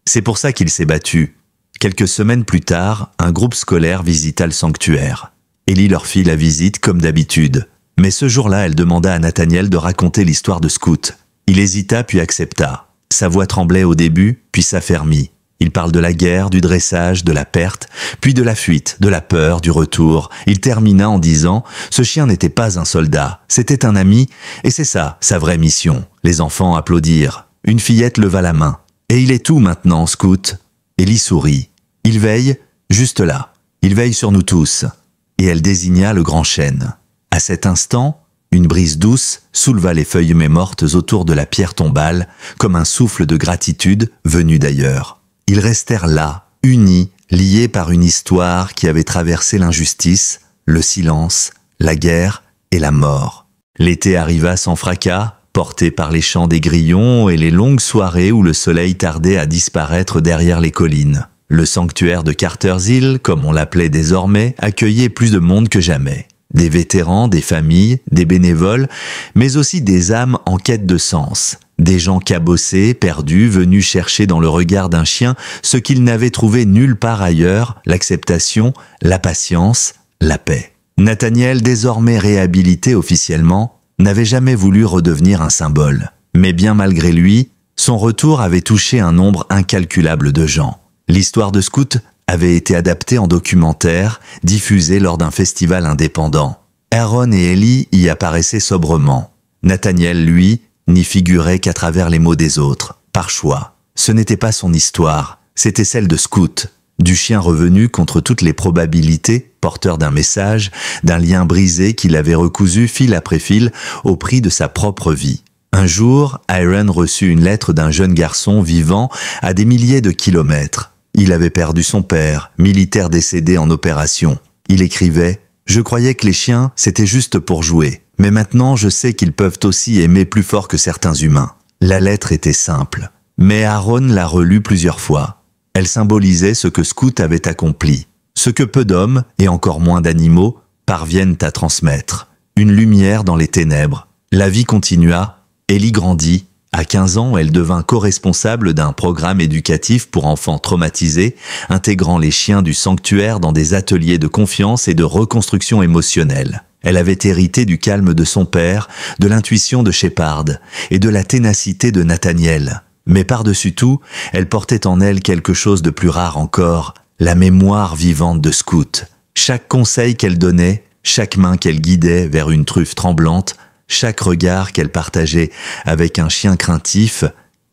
C'est pour ça qu'il s'est battu. Quelques semaines plus tard, un groupe scolaire visita le sanctuaire. Ellie leur fit la visite comme d'habitude. Mais ce jour-là, elle demanda à Nathaniel de raconter l'histoire de Scout. Il hésita puis accepta. Sa voix tremblait au début, puis s'affermit. Il parle de la guerre, du dressage, de la perte, puis de la fuite, de la peur, du retour. Il termina en disant « Ce chien n'était pas un soldat, c'était un ami, et c'est ça, sa vraie mission. » Les enfants applaudirent. Une fillette leva la main. « Et il est où maintenant, Scout ?» Ellie sourit. « Il veille, juste là. Il veille sur nous tous. » Et elle désigna le grand chêne. À cet instant, une brise douce souleva les feuilles mortes autour de la pierre tombale, comme un souffle de gratitude venu d'ailleurs. Ils restèrent là, unis, liés par une histoire qui avait traversé l'injustice, le silence, la guerre et la mort. L'été arriva sans fracas, porté par les chants des grillons et les longues soirées où le soleil tardait à disparaître derrière les collines. Le sanctuaire de Carter's Hill, comme on l'appelait désormais, accueillait plus de monde que jamais. Des vétérans, des familles, des bénévoles, mais aussi des âmes en quête de sens. Des gens cabossés, perdus, venus chercher dans le regard d'un chien ce qu'ils n'avaient trouvé nulle part ailleurs, l'acceptation, la patience, la paix. Nathaniel, désormais réhabilité officiellement, n'avait jamais voulu redevenir un symbole. Mais bien malgré lui, son retour avait touché un nombre incalculable de gens. L'histoire de Scout avait été adaptée en documentaire, diffusée lors d'un festival indépendant. Aaron et Ellie y apparaissaient sobrement. Nathaniel, lui, n'y figurait qu'à travers les mots des autres, par choix. Ce n'était pas son histoire, c'était celle de Scout, du chien revenu contre toutes les probabilités, porteur d'un message, d'un lien brisé qu'il avait recousu fil après fil au prix de sa propre vie. Un jour, Aaron reçut une lettre d'un jeune garçon vivant à des milliers de kilomètres. Il avait perdu son père, militaire décédé en opération. Il écrivait « Je croyais que les chiens, c'était juste pour jouer. Mais maintenant, je sais qu'ils peuvent aussi aimer plus fort que certains humains. » La lettre était simple. Mais Aaron l'a relue plusieurs fois. Elle symbolisait ce que Scout avait accompli. Ce que peu d'hommes, et encore moins d'animaux, parviennent à transmettre. Une lumière dans les ténèbres. La vie continua. Ellie grandit. À 15 ans, elle devint co-responsable d'un programme éducatif pour enfants traumatisés, intégrant les chiens du sanctuaire dans des ateliers de confiance et de reconstruction émotionnelle. Elle avait hérité du calme de son père, de l'intuition de Shepard et de la ténacité de Nathaniel. Mais par-dessus tout, elle portait en elle quelque chose de plus rare encore, la mémoire vivante de Scout. Chaque conseil qu'elle donnait, chaque main qu'elle guidait vers une truffe tremblante, chaque regard qu'elle partageait avec un chien craintif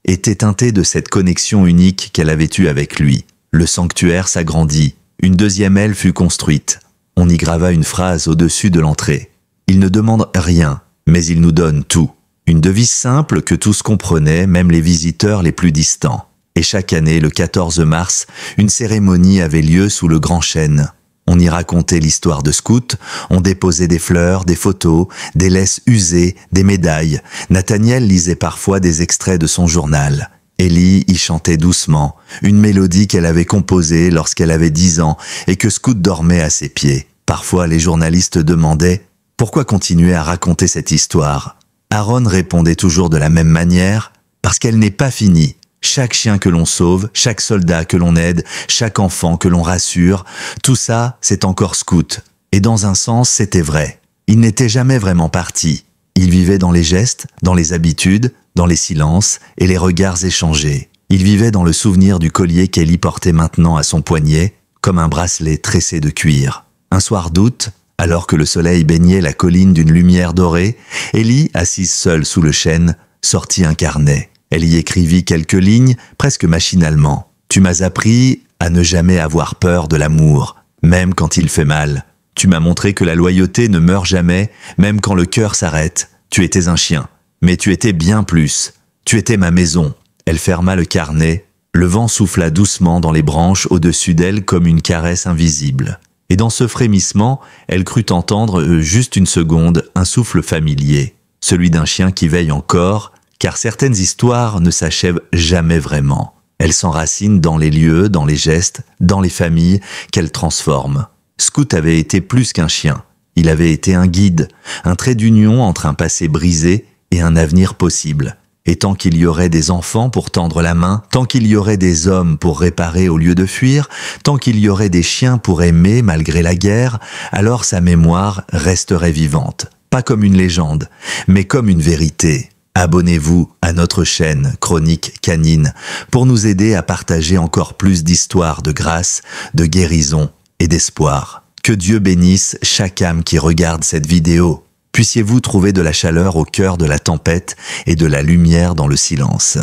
était teinté de cette connexion unique qu'elle avait eue avec lui. Le sanctuaire s'agrandit. Une deuxième aile fut construite. On y grava une phrase au-dessus de l'entrée. « Il ne demande rien, mais il nous donne tout. » Une devise simple que tous comprenaient, même les visiteurs les plus distants. Et chaque année, le 14 mars, une cérémonie avait lieu sous le grand chêne. On y racontait l'histoire de Scout, on déposait des fleurs, des photos, des laisses usées, des médailles. Nathaniel lisait parfois des extraits de son journal. Ellie y chantait doucement, une mélodie qu'elle avait composée lorsqu'elle avait 10 ans et que Scout dormait à ses pieds. Parfois, les journalistes demandaient « Pourquoi continuer à raconter cette histoire ?» Aaron répondait toujours de la même manière « Parce qu'elle n'est pas finie. Chaque chien que l'on sauve, chaque soldat que l'on aide, chaque enfant que l'on rassure, tout ça, c'est encore Scout. Et dans un sens, c'était vrai. Il n'était jamais vraiment parti. Il vivait dans les gestes, dans les habitudes, dans les silences et les regards échangés. Il vivait dans le souvenir du collier qu'Ellie portait maintenant à son poignet, comme un bracelet tressé de cuir. Un soir d'août, alors que le soleil baignait la colline d'une lumière dorée, Ellie, assise seule sous le chêne, sortit un carnet. Elle y écrivit quelques lignes, presque machinalement. « Tu m'as appris à ne jamais avoir peur de l'amour, même quand il fait mal. Tu m'as montré que la loyauté ne meurt jamais, même quand le cœur s'arrête. Tu étais un chien, mais tu étais bien plus. Tu étais ma maison. » Elle ferma le carnet. Le vent souffla doucement dans les branches au-dessus d'elle comme une caresse invisible. Et dans ce frémissement, elle crut entendre, juste une seconde, un souffle familier. Celui d'un chien qui veille encore, car certaines histoires ne s'achèvent jamais vraiment. Elles s'enracinent dans les lieux, dans les gestes, dans les familles qu'elles transforment. Scout avait été plus qu'un chien. Il avait été un guide, un trait d'union entre un passé brisé et un avenir possible. Et tant qu'il y aurait des enfants pour tendre la main, tant qu'il y aurait des hommes pour réparer au lieu de fuir, tant qu'il y aurait des chiens pour aimer malgré la guerre, alors sa mémoire resterait vivante. Pas comme une légende, mais comme une vérité. Abonnez-vous à notre chaîne Chroniques Canines pour nous aider à partager encore plus d'histoires de grâce, de guérison et d'espoir. Que Dieu bénisse chaque âme qui regarde cette vidéo. Puissiez-vous trouver de la chaleur au cœur de la tempête et de la lumière dans le silence.